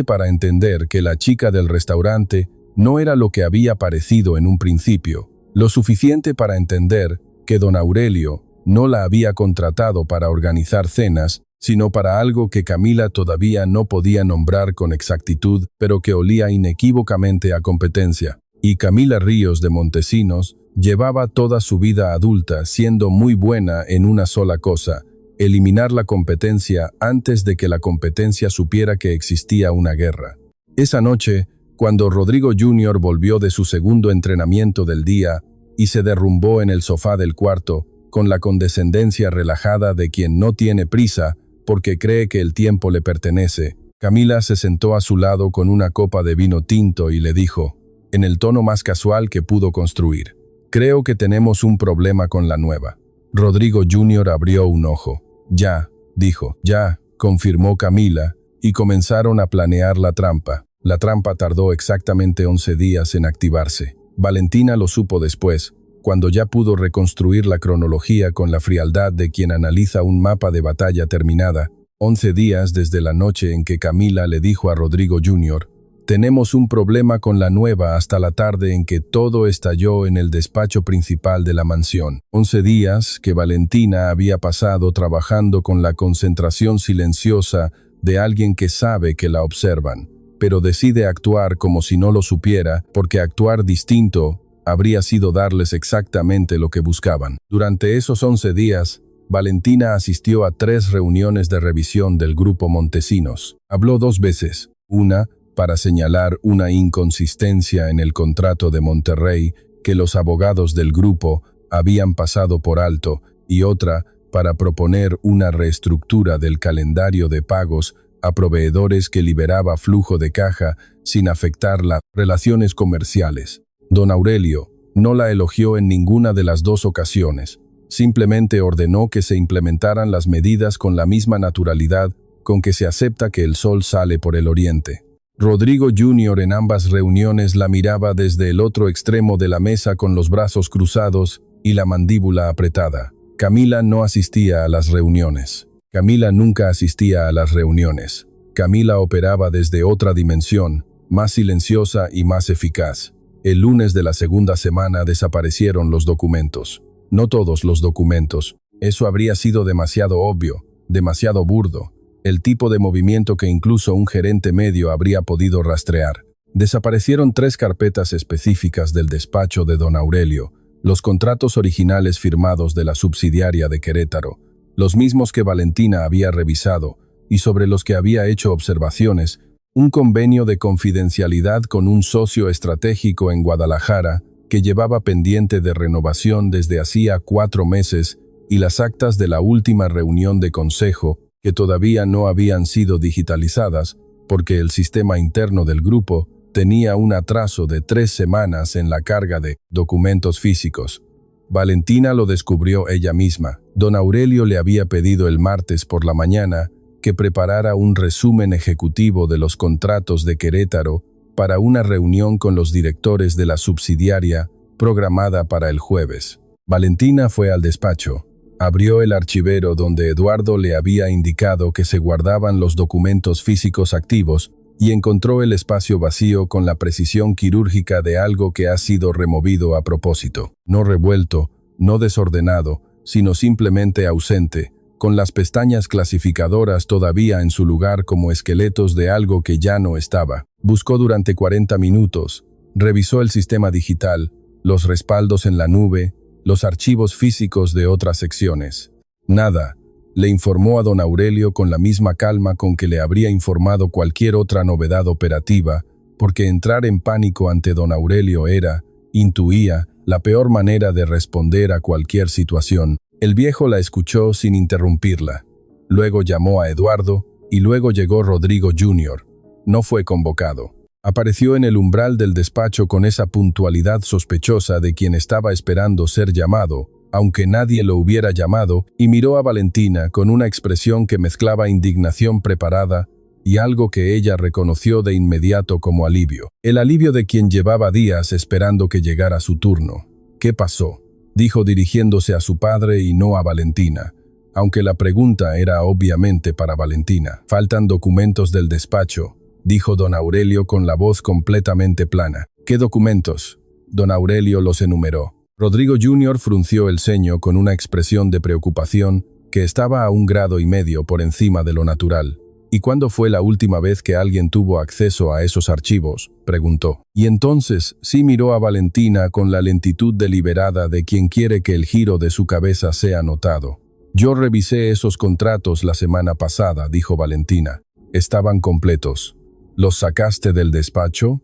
para entender que la chica del restaurante no era lo que había parecido en un principio, lo suficiente para entender que don Aurelio no la había contratado para organizar cenas, sino para algo que Camila todavía no podía nombrar con exactitud, pero que olía inequívocamente a competencia. Y Camila Ríos de Montesinos llevaba toda su vida adulta siendo muy buena en una sola cosa, eliminar la competencia antes de que la competencia supiera que existía una guerra. Esa noche, cuando Rodrigo Jr. volvió de su segundo entrenamiento del día y se derrumbó en el sofá del cuarto, con la condescendencia relajada de quien no tiene prisa porque cree que el tiempo le pertenece, Camila se sentó a su lado con una copa de vino tinto y le dijo, en el tono más casual que pudo construir, creo que tenemos un problema con la nueva. Rodrigo Jr. abrió un ojo. Ya, dijo. Ya, confirmó Camila, y comenzaron a planear la trampa. La trampa tardó exactamente 11 días en activarse. Valentina lo supo después, cuando ya pudo reconstruir la cronología con la frialdad de quien analiza un mapa de batalla terminada. 11 días desde la noche en que Camila le dijo a Rodrigo Jr., tenemos un problema con la nueva hasta la tarde en que todo estalló en el despacho principal de la mansión. 11 días que Valentina había pasado trabajando con la concentración silenciosa de alguien que sabe que la observan, pero decide actuar como si no lo supiera, porque actuar distinto habría sido darles exactamente lo que buscaban. Durante esos 11 días, Valentina asistió a 3 reuniones de revisión del grupo Montesinos. Habló 2 veces, una para señalar una inconsistencia en el contrato de Monterrey que los abogados del grupo habían pasado por alto y otra para proponer una reestructura del calendario de pagos a proveedores que liberaba flujo de caja sin afectar las relaciones comerciales. Don Aurelio no la elogió en ninguna de las 2 ocasiones, simplemente ordenó que se implementaran las medidas con la misma naturalidad con que se acepta que el sol sale por el oriente. Rodrigo Jr. en ambas reuniones la miraba desde el otro extremo de la mesa con los brazos cruzados y la mandíbula apretada. Camila no asistía a las reuniones. Camila nunca asistía a las reuniones. Camila operaba desde otra dimensión, más silenciosa y más eficaz. El lunes de la segunda semana desaparecieron los documentos. No todos los documentos. Eso habría sido demasiado obvio, demasiado burdo. El tipo de movimiento que incluso un gerente medio habría podido rastrear. Desaparecieron 3 carpetas específicas del despacho de don Aurelio, los contratos originales firmados de la subsidiaria de Querétaro, los mismos que Valentina había revisado y sobre los que había hecho observaciones, un convenio de confidencialidad con un socio estratégico en Guadalajara que llevaba pendiente de renovación desde hacía 4 meses y las actas de la última reunión de consejo que todavía no habían sido digitalizadas porque el sistema interno del grupo tenía un atraso de 3 semanas en la carga de documentos físicos. Valentina lo descubrió ella misma. Don Aurelio le había pedido el martes por la mañana que preparara un resumen ejecutivo de los contratos de Querétaro para una reunión con los directores de la subsidiaria programada para el jueves. Valentina fue al despacho. Abrió el archivero donde Eduardo le había indicado que se guardaban los documentos físicos activos y encontró el espacio vacío con la precisión quirúrgica de algo que ha sido removido a propósito. No revuelto, no desordenado, sino simplemente ausente, con las pestañas clasificadoras todavía en su lugar como esqueletos de algo que ya no estaba. Buscó durante 40 minutos, revisó el sistema digital, los respaldos en la nube, los archivos físicos de otras secciones. Nada, le informó a don Aurelio con la misma calma con que le habría informado cualquier otra novedad operativa, porque entrar en pánico ante don Aurelio era, intuía, la peor manera de responder a cualquier situación. El viejo la escuchó sin interrumpirla. Luego llamó a Eduardo y luego llegó Rodrigo Jr. No fue convocado. Apareció en el umbral del despacho con esa puntualidad sospechosa de quien estaba esperando ser llamado, aunque nadie lo hubiera llamado, y miró a Valentina con una expresión que mezclaba indignación preparada y algo que ella reconoció de inmediato como alivio. El alivio de quien llevaba días esperando que llegara su turno. ¿Qué pasó?, dijo dirigiéndose a su padre y no a Valentina, aunque la pregunta era obviamente para Valentina. Faltan documentos del despacho, dijo don Aurelio con la voz completamente plana. ¿Qué documentos? Don Aurelio los enumeró. Rodrigo Jr. frunció el ceño con una expresión de preocupación que estaba a 1,5 grados por encima de lo natural. ¿Y cuándo fue la última vez que alguien tuvo acceso a esos archivos?, preguntó. Y entonces sí miró a Valentina con la lentitud deliberada de quien quiere que el giro de su cabeza sea notado. Yo revisé esos contratos la semana pasada, dijo Valentina. Estaban completos. ¿Los sacaste del despacho?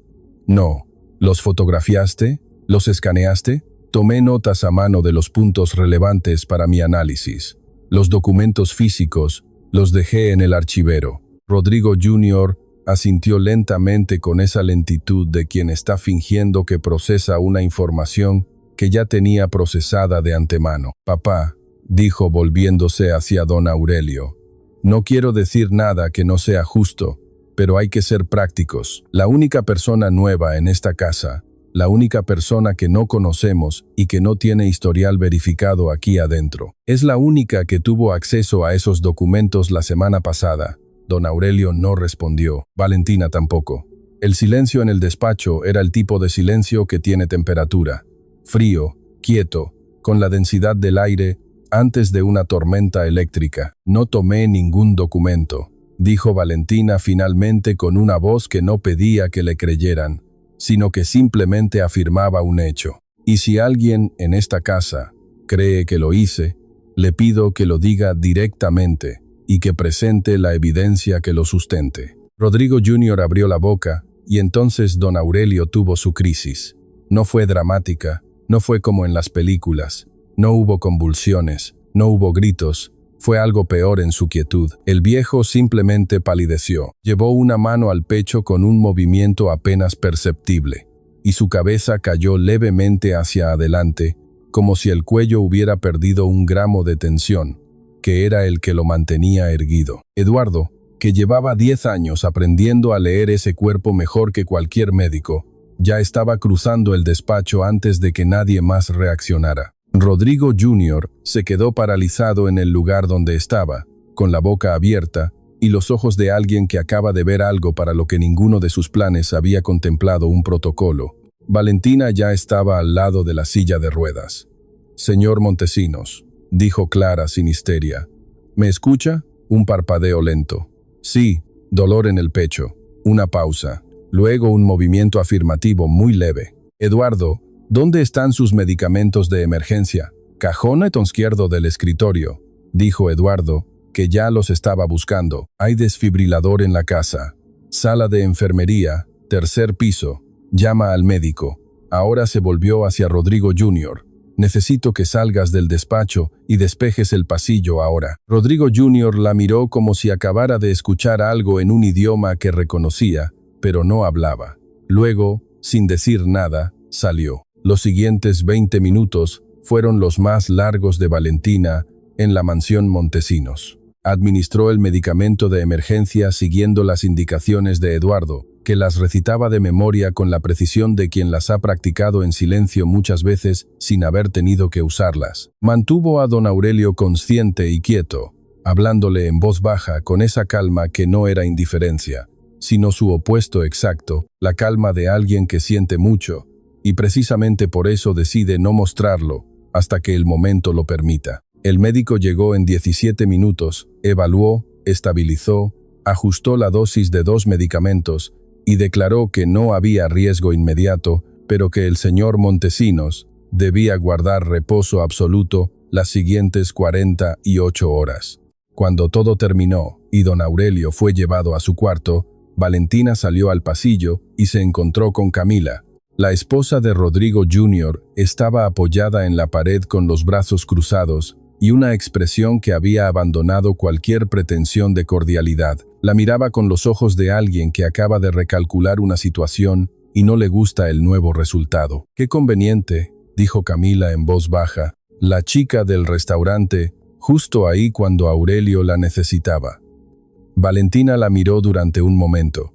No. ¿Los fotografiaste? ¿Los escaneaste? Tomé notas a mano de los puntos relevantes para mi análisis. Los documentos físicos los dejé en el archivero. Rodrigo Jr. asintió lentamente con esa lentitud de quien está fingiendo que procesa una información que ya tenía procesada de antemano. Papá, dijo volviéndose hacia don Aurelio, no quiero decir nada que no sea justo, pero hay que ser prácticos. La única persona nueva en esta casa, la única persona que no conocemos y que no tiene historial verificado aquí adentro, es la única que tuvo acceso a esos documentos la semana pasada. Don Aurelio no respondió, Valentina tampoco. El silencio en el despacho era el tipo de silencio que tiene temperatura. Frío, quieto, con la densidad del aire antes de una tormenta eléctrica. No tomé ningún documento, dijo Valentina finalmente con una voz que no pedía que le creyeran, sino que simplemente afirmaba un hecho. Y si alguien en esta casa cree que lo hice, le pido que lo diga directamente y que presente la evidencia que lo sustente. Rodrigo Jr. abrió la boca y entonces don Aurelio tuvo su crisis. No fue dramática, no fue como en las películas, no hubo convulsiones, no hubo gritos. Fue algo peor en su quietud. El viejo simplemente palideció. Llevó una mano al pecho con un movimiento apenas perceptible, y su cabeza cayó levemente hacia adelante, como si el cuello hubiera perdido 1 gramo de tensión, que era el que lo mantenía erguido. Eduardo, que llevaba 10 años aprendiendo a leer ese cuerpo mejor que cualquier médico, ya estaba cruzando el despacho antes de que nadie más reaccionara. Rodrigo Jr. se quedó paralizado en el lugar donde estaba, con la boca abierta y los ojos de alguien que acaba de ver algo para lo que ninguno de sus planes había contemplado un protocolo. Valentina ya estaba al lado de la silla de ruedas. «Señor Montesinos», dijo Clara sin histeria. «¿Me escucha?» Un parpadeo lento. «Sí». Dolor en el pecho. Una pausa. Luego un movimiento afirmativo muy leve. «Eduardo, ¿dónde están sus medicamentos de emergencia?» «Cajón izquierdo del escritorio», dijo Eduardo, que ya los estaba buscando. «Hay desfibrilador en la casa. Sala de enfermería, tercer piso. Llama al médico». Ahora se volvió hacia Rodrigo Jr. «Necesito que salgas del despacho y despejes el pasillo ahora». Rodrigo Jr. la miró como si acabara de escuchar algo en un idioma que reconocía, pero no hablaba. Luego, sin decir nada, salió. Los siguientes 20 minutos fueron los más largos de Valentina en la mansión Montesinos. Administró el medicamento de emergencia siguiendo las indicaciones de Eduardo, que las recitaba de memoria con la precisión de quien las ha practicado en silencio muchas veces sin haber tenido que usarlas. Mantuvo a don Aurelio consciente y quieto, hablándole en voz baja con esa calma que no era indiferencia, sino su opuesto exacto, la calma de alguien que siente mucho, y precisamente por eso decide no mostrarlo hasta que el momento lo permita. El médico llegó en 17 minutos, evaluó, estabilizó, ajustó la dosis de 2 medicamentos y declaró que no había riesgo inmediato, pero que el señor Montesinos debía guardar reposo absoluto las siguientes 48 horas. Cuando todo terminó y don Aurelio fue llevado a su cuarto, Valentina salió al pasillo y se encontró con Camila. La esposa de Rodrigo Jr. estaba apoyada en la pared con los brazos cruzados y una expresión que había abandonado cualquier pretensión de cordialidad. La miraba con los ojos de alguien que acaba de recalcular una situación y no le gusta el nuevo resultado. «Qué conveniente», dijo Camila en voz baja, la chica del restaurante, justo ahí cuando Aurelio la necesitaba. Valentina la miró durante un momento.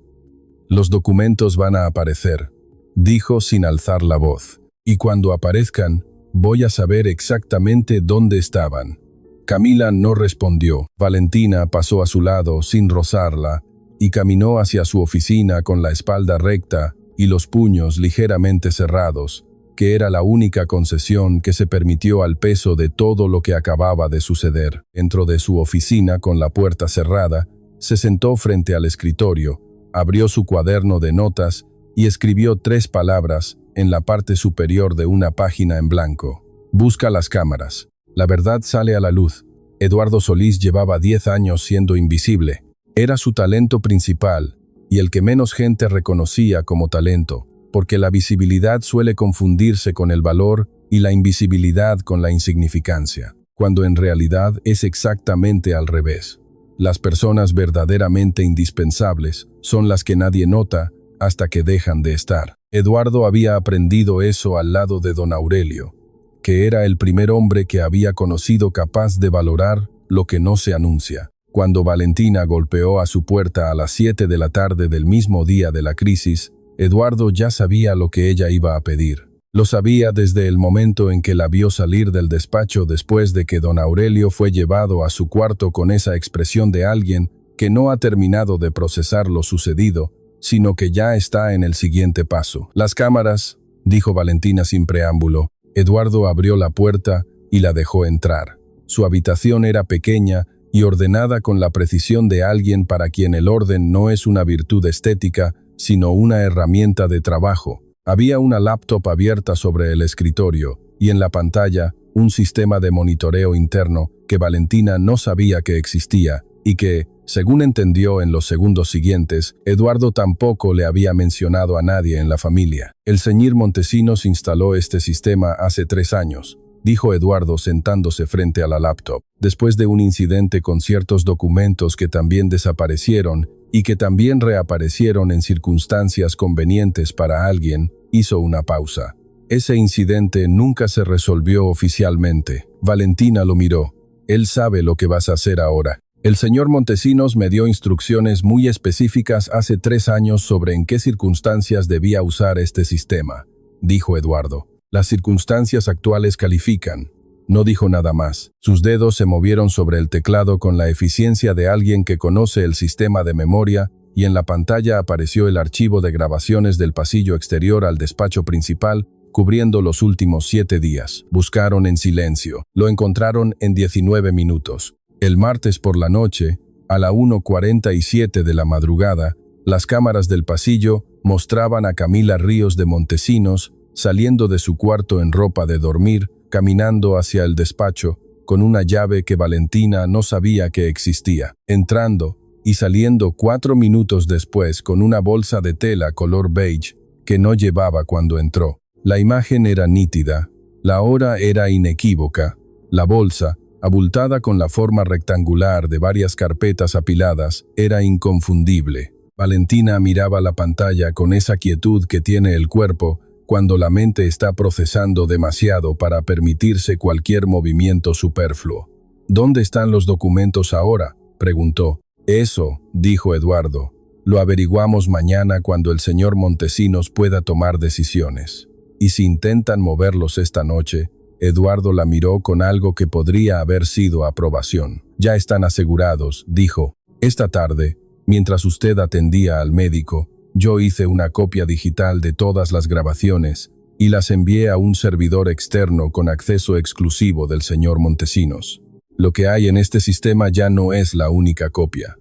«Los documentos van a aparecer», dijo sin alzar la voz. «Y cuando aparezcan, voy a saber exactamente dónde estaban». Camila no respondió. Valentina pasó a su lado sin rozarla y caminó hacia su oficina con la espalda recta y los puños ligeramente cerrados, que era la única concesión que se permitió al peso de todo lo que acababa de suceder. Dentro de su oficina, con la puerta cerrada, se sentó frente al escritorio, abrió su cuaderno de notas y escribió 3 palabras en la parte superior de una página en blanco. «Busca las cámaras. La verdad sale a la luz». Eduardo Solís llevaba 10 años siendo invisible. Era su talento principal y el que menos gente reconocía como talento, porque la visibilidad suele confundirse con el valor y la invisibilidad con la insignificancia, cuando en realidad es exactamente al revés. Las personas verdaderamente indispensables son las que nadie nota hasta que dejan de estar. Eduardo había aprendido eso al lado de don Aurelio, que era el primer hombre que había conocido capaz de valorar lo que no se anuncia. Cuando Valentina golpeó a su puerta a las 7 de la tarde del mismo día de la crisis, Eduardo ya sabía lo que ella iba a pedir. Lo sabía desde el momento en que la vio salir del despacho después de que don Aurelio fue llevado a su cuarto con esa expresión de alguien que no ha terminado de procesar lo sucedido, sino que ya está en el siguiente paso. «Las cámaras», dijo Valentina sin preámbulo. Eduardo abrió la puerta y la dejó entrar. Su habitación era pequeña y ordenada con la precisión de alguien para quien el orden no es una virtud estética, sino una herramienta de trabajo. Había una laptop abierta sobre el escritorio y en la pantalla un sistema de monitoreo interno que Valentina no sabía que existía y que, según entendió en los segundos siguientes, Eduardo tampoco le había mencionado a nadie en la familia. «El señor Montesinos instaló este sistema hace 3 años», dijo Eduardo sentándose frente a la laptop, después de un incidente con ciertos documentos que también desaparecieron y que también reaparecieron en circunstancias convenientes para alguien. Hizo una pausa. «Ese incidente nunca se resolvió oficialmente». Valentina lo miró. «Él sabe lo que vas a hacer ahora». «El señor Montesinos me dio instrucciones muy específicas hace 3 años sobre en qué circunstancias debía usar este sistema», dijo Eduardo. «Las circunstancias actuales califican», No dijo nada más. Sus dedos se movieron sobre el teclado con la eficiencia de alguien que conoce el sistema de memoria, y en la pantalla apareció el archivo de grabaciones del pasillo exterior al despacho principal, cubriendo los últimos 7 días. Buscaron en silencio. Lo encontraron en 19 minutos. El martes por la noche, a la 1:47 de la madrugada, las cámaras del pasillo mostraban a Camila Ríos de Montesinos saliendo de su cuarto en ropa de dormir, caminando hacia el despacho, con una llave que Valentina no sabía que existía, entrando y saliendo 4 minutos después con una bolsa de tela color beige que no llevaba cuando entró. La imagen era nítida, la hora era inequívoca, la bolsa, abultada con la forma rectangular de varias carpetas apiladas, era inconfundible. Valentina miraba la pantalla con esa quietud que tiene el cuerpo cuando la mente está procesando demasiado para permitirse cualquier movimiento superfluo. «¿Dónde están los documentos ahora?», preguntó. «Eso», dijo Eduardo, «lo averiguamos mañana cuando el señor Montesinos pueda tomar decisiones. Y si intentan moverlos esta noche». Eduardo la miró con algo que podría haber sido aprobación. «Ya están asegurados», dijo. «Esta tarde, mientras usted atendía al médico, yo hice una copia digital de todas las grabaciones y las envié a un servidor externo con acceso exclusivo del señor Montesinos. Lo que hay en este sistema ya no es la única copia».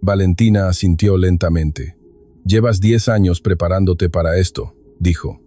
Valentina asintió lentamente. «Llevas 10 años preparándote para esto», dijo.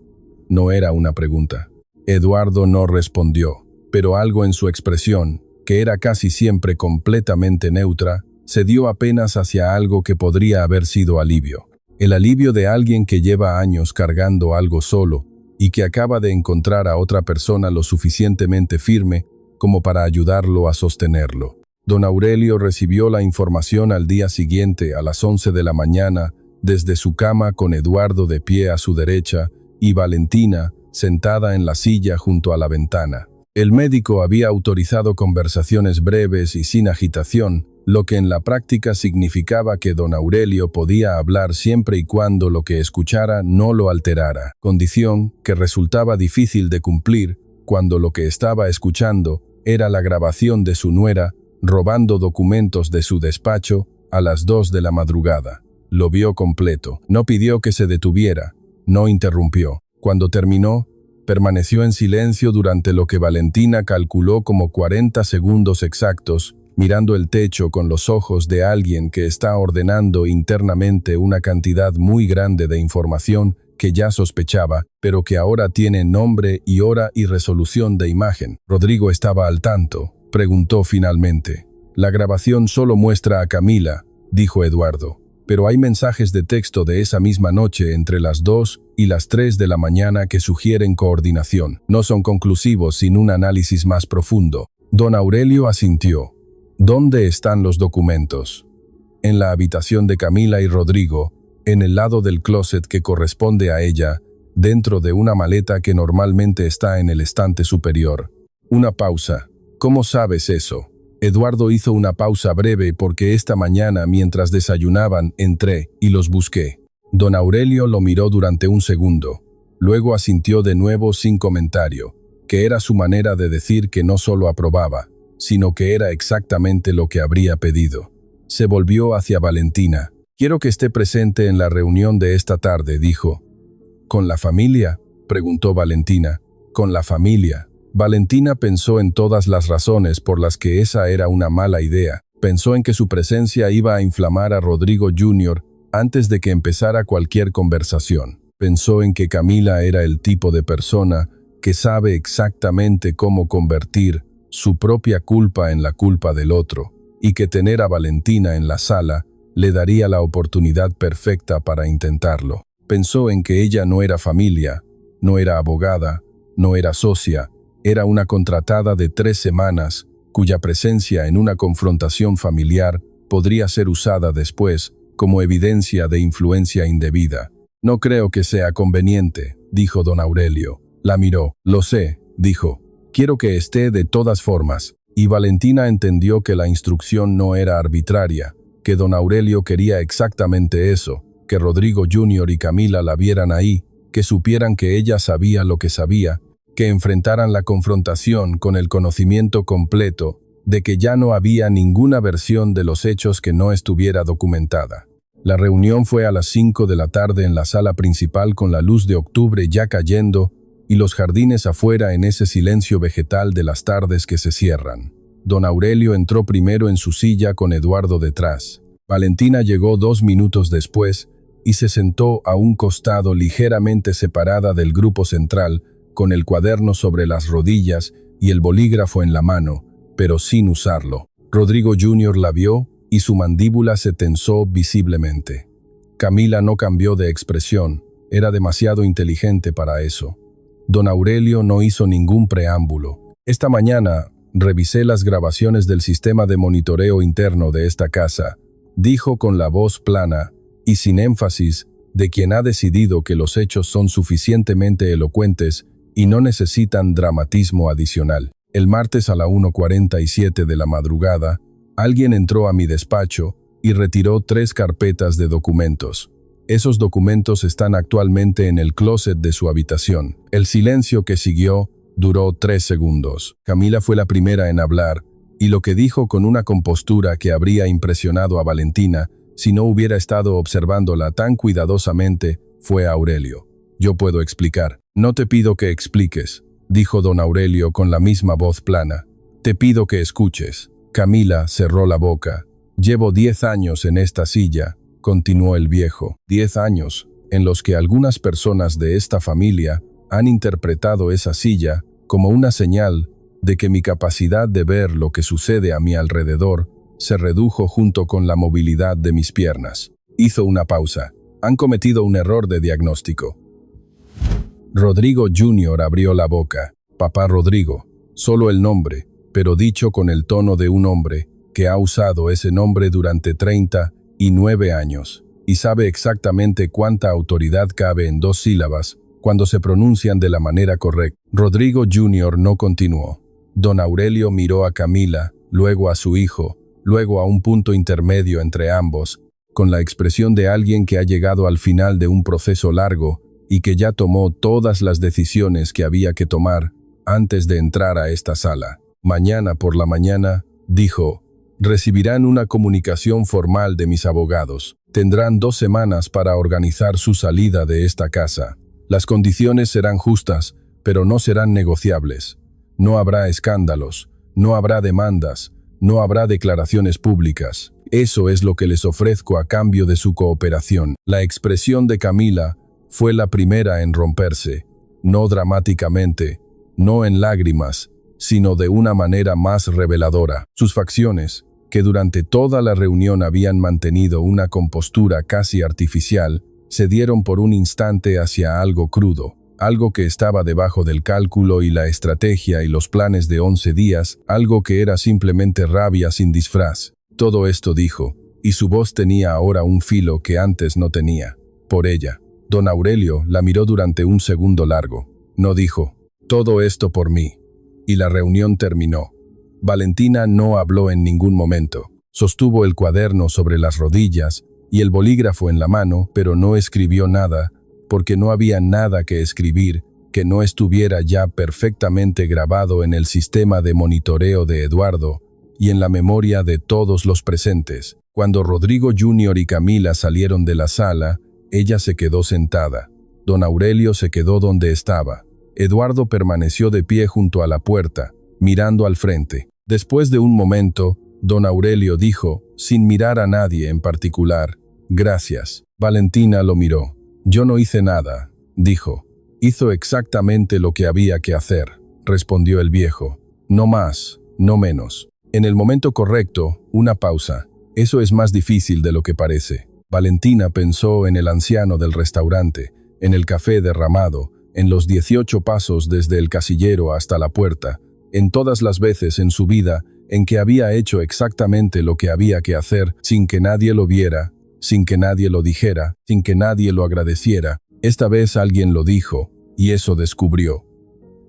No era una pregunta. Eduardo no respondió, pero algo en su expresión, que era casi siempre completamente neutra, se dio apenas hacia algo que podría haber sido alivio. El alivio de alguien que lleva años cargando algo solo y que acaba de encontrar a otra persona lo suficientemente firme como para ayudarlo a sostenerlo. Don Aurelio recibió la información al día siguiente a las 11 de la mañana desde su cama con Eduardo de pie a su derecha y Valentina sentada en la silla junto a la ventana. El médico había autorizado conversaciones breves y sin agitación, lo que en la práctica significaba que don Aurelio podía hablar siempre y cuando lo que escuchara no lo alterara, condición que resultaba difícil de cumplir cuando lo que estaba escuchando era la grabación de su nuera robando documentos de su despacho a las 2 de la madrugada. Lo vio completo. No pidió que se detuviera, no interrumpió. Cuando terminó, permaneció en silencio durante lo que Valentina calculó como 40 segundos exactos, mirando el techo con los ojos de alguien que está ordenando internamente una cantidad muy grande de información que ya sospechaba, pero que ahora tiene nombre y hora y resolución de imagen. ¿Rodrigo estaba al tanto?, preguntó finalmente. «La grabación solo muestra a Camila», dijo Eduardo, «pero hay mensajes de texto de esa misma noche entre las 2 y las 3 de la mañana que sugieren coordinación. No son conclusivos sin un análisis más profundo». Don Aurelio asintió. «¿Dónde están los documentos?» «En la habitación de Camila y Rodrigo, en el lado del closet que corresponde a ella, dentro de una maleta que normalmente está en el estante superior». Una pausa. «¿Cómo sabes eso?» Eduardo hizo una pausa breve porque esta mañana, mientras desayunaban, entré y los busqué. Don Aurelio lo miró durante un segundo. Luego asintió de nuevo sin comentario, que era su manera de decir que no solo aprobaba, sino que era exactamente lo que habría pedido. Se volvió hacia Valentina. «Quiero que esté presente en la reunión de esta tarde», dijo. «¿Con la familia?», preguntó Valentina. «Con la familia». Valentina pensó en todas las razones por las que esa era una mala idea. Pensó en que su presencia iba a inflamar a Rodrigo Jr. antes de que empezara cualquier conversación. Pensó en que Camila era el tipo de persona que sabe exactamente cómo convertir su propia culpa en la culpa del otro, y que tener a Valentina en la sala le daría la oportunidad perfecta para intentarlo. Pensó en que ella no era familia, no era abogada, no era socia, era una contratada de 3 semanas, cuya presencia en una confrontación familiar podría ser usada después como evidencia de influencia indebida. «No creo que sea conveniente», dijo don Aurelio. La miró. «Lo sé», dijo. «Quiero que esté de todas formas». Y Valentina entendió que la instrucción no era arbitraria, que don Aurelio quería exactamente eso, que Rodrigo Jr. y Camila la vieran ahí, que supieran que ella sabía lo que sabía, que enfrentaran la confrontación con el conocimiento completo de que ya no había ninguna versión de los hechos que no estuviera documentada. La reunión fue a las 5 de la tarde en la sala principal con la luz de octubre ya cayendo y los jardines afuera en ese silencio vegetal de las tardes que se cierran. Don Aurelio entró primero en su silla con Eduardo detrás. Valentina llegó 2 minutos después y se sentó a un costado ligeramente separada del grupo central, con el cuaderno sobre las rodillas y el bolígrafo en la mano, pero sin usarlo. Rodrigo Jr. la vio y su mandíbula se tensó visiblemente. Camila no cambió de expresión, era demasiado inteligente para eso. Don Aurelio no hizo ningún preámbulo. Esta mañana revisé las grabaciones del sistema de monitoreo interno de esta casa, dijo con la voz plana y sin énfasis de quien ha decidido que los hechos son suficientemente elocuentes y no necesitan dramatismo adicional. El martes a la 1:47 de la madrugada, alguien entró a mi despacho y retiró 3 carpetas de documentos. Esos documentos están actualmente en el closet de su habitación. El silencio que siguió duró 3 segundos. Camila fue la primera en hablar, y lo que dijo con una compostura que habría impresionado a Valentina si no hubiera estado observándola tan cuidadosamente fue Aurelio. Yo puedo explicar. No te pido que expliques, dijo don Aurelio con la misma voz plana. Te pido que escuches. Camila cerró la boca. Llevo 10 años en esta silla, continuó el viejo. 10 años en los que algunas personas de esta familia han interpretado esa silla como una señal de que mi capacidad de ver lo que sucede a mi alrededor se redujo junto con la movilidad de mis piernas. Hizo una pausa. Han cometido un error de diagnóstico. Rodrigo Jr. abrió la boca. Papá Rodrigo. Solo el nombre, pero dicho con el tono de un hombre que ha usado ese nombre durante 39 años y sabe exactamente cuánta autoridad cabe en 2 sílabas cuando se pronuncian de la manera correcta. Rodrigo Jr. no continuó. Don Aurelio miró a Camila, luego a su hijo, luego a un punto intermedio entre ambos, con la expresión de alguien que ha llegado al final de un proceso largo y que ya tomó todas las decisiones que había que tomar antes de entrar a esta sala. Mañana por la mañana, dijo, recibirán una comunicación formal de mis abogados. Tendrán 2 semanas para organizar su salida de esta casa. Las condiciones serán justas, pero no serán negociables. No habrá escándalos, no habrá demandas, no habrá declaraciones públicas. Eso es lo que les ofrezco a cambio de su cooperación. La expresión de Camila fue la primera en romperse, no dramáticamente, no en lágrimas, sino de una manera más reveladora. Sus facciones, que durante toda la reunión habían mantenido una compostura casi artificial, se dieron por un instante hacia algo crudo, algo que estaba debajo del cálculo y la estrategia y los planes de 11 días, algo que era simplemente rabia sin disfraz. Todo esto dijo, y su voz tenía ahora un filo que antes no tenía. Por ella. Don Aurelio la miró durante un segundo largo. No dijo, todo esto por mí. Y la reunión terminó. Valentina no habló en ningún momento. Sostuvo el cuaderno sobre las rodillas y el bolígrafo en la mano, pero no escribió nada, porque no había nada que escribir que no estuviera ya perfectamente grabado en el sistema de monitoreo de Eduardo y en la memoria de todos los presentes. Cuando Rodrigo Jr. y Camila salieron de la sala, ella se quedó sentada. Don Aurelio se quedó donde estaba. Eduardo permaneció de pie junto a la puerta, mirando al frente. Después de un momento, don Aurelio dijo, sin mirar a nadie en particular, «Gracias». Valentina lo miró. «Yo no hice nada», dijo. «Hizo exactamente lo que había que hacer», respondió el viejo. «No más, no menos». En el momento correcto, una pausa. Eso es más difícil de lo que parece. Valentina pensó en el anciano del restaurante, en el café derramado, en los 18 pasos desde el casillero hasta la puerta, en todas las veces en su vida en que había hecho exactamente lo que había que hacer sin que nadie lo viera, sin que nadie lo dijera, sin que nadie lo agradeciera. Esta vez alguien lo dijo, y eso descubrió.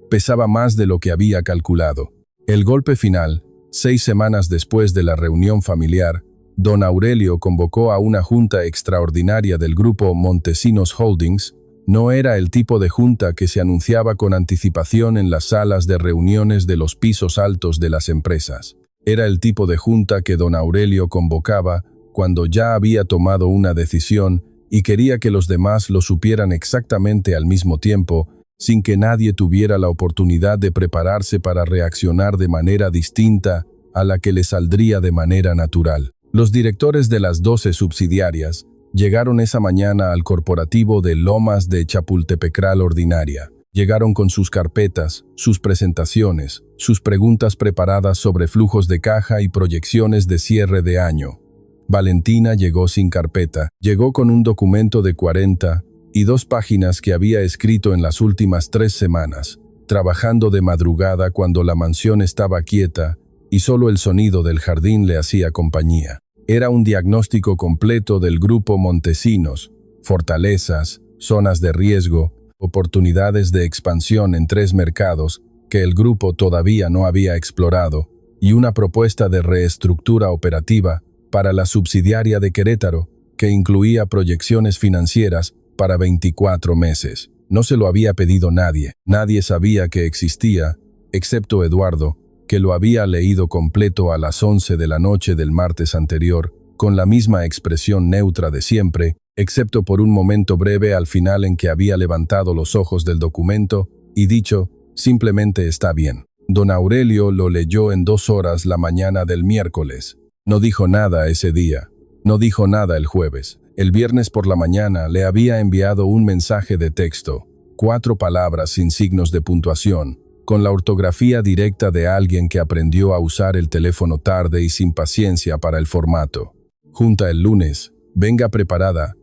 Pesaba más de lo que había calculado. El golpe final, 6 semanas después de la reunión familiar, don Aurelio convocó a una junta extraordinaria del grupo Montesinos Holdings, No era el tipo de junta que se anunciaba con anticipación en las salas de reuniones de los pisos altos de las empresas. Era el tipo de junta que don Aurelio convocaba cuando ya había tomado una decisión y quería que los demás lo supieran exactamente al mismo tiempo, sin que nadie tuviera la oportunidad de prepararse para reaccionar de manera distinta a la que le saldría de manera natural. Los directores de las 12 subsidiarias llegaron esa mañana al corporativo de Lomas de Chapultepecral Ordinaria. Llegaron con sus carpetas, sus presentaciones, sus preguntas preparadas sobre flujos de caja y proyecciones de cierre de año. Valentina llegó sin carpeta, llegó con un documento de 42 páginas que había escrito en las últimas 3 semanas, trabajando de madrugada cuando la mansión estaba quieta y solo el sonido del jardín le hacía compañía. Era un diagnóstico completo del grupo Montesinos, fortalezas, zonas de riesgo, oportunidades de expansión en 3 mercados que el grupo todavía no había explorado, y una propuesta de reestructura operativa para la subsidiaria de Querétaro, que incluía proyecciones financieras para 24 meses. No se lo había pedido nadie. Nadie sabía que existía, excepto Eduardo, que lo había leído completo a las 11 de la noche del martes anterior, con la misma expresión neutra de siempre, excepto por un momento breve al final en que había levantado los ojos del documento y dicho, simplemente está bien. Don Aurelio lo leyó en 2 horas la mañana del miércoles. No dijo nada ese día. No dijo nada el jueves. El viernes por la mañana le había enviado un mensaje de texto, 4 palabras sin signos de puntuación, con la ortografía directa de alguien que aprendió a usar el teléfono tarde y sin paciencia para el formato. Junta el lunes, venga preparada.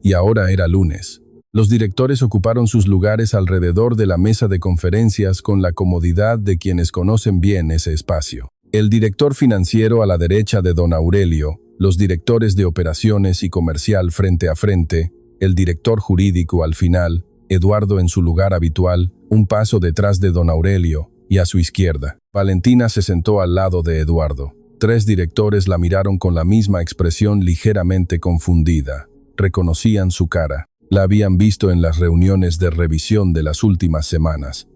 Y ahora era lunes. Los directores ocuparon sus lugares alrededor de la mesa de conferencias con la comodidad de quienes conocen bien ese espacio. El director financiero a la derecha de don Aurelio, los directores de operaciones y comercial frente a frente, el director jurídico al final, Eduardo en su lugar habitual, un paso detrás de don Aurelio, y a su izquierda. Valentina se sentó al lado de Eduardo. 3 directores la miraron con la misma expresión ligeramente confundida. Reconocían su cara. La habían visto en las reuniones de revisión de las últimas semanas,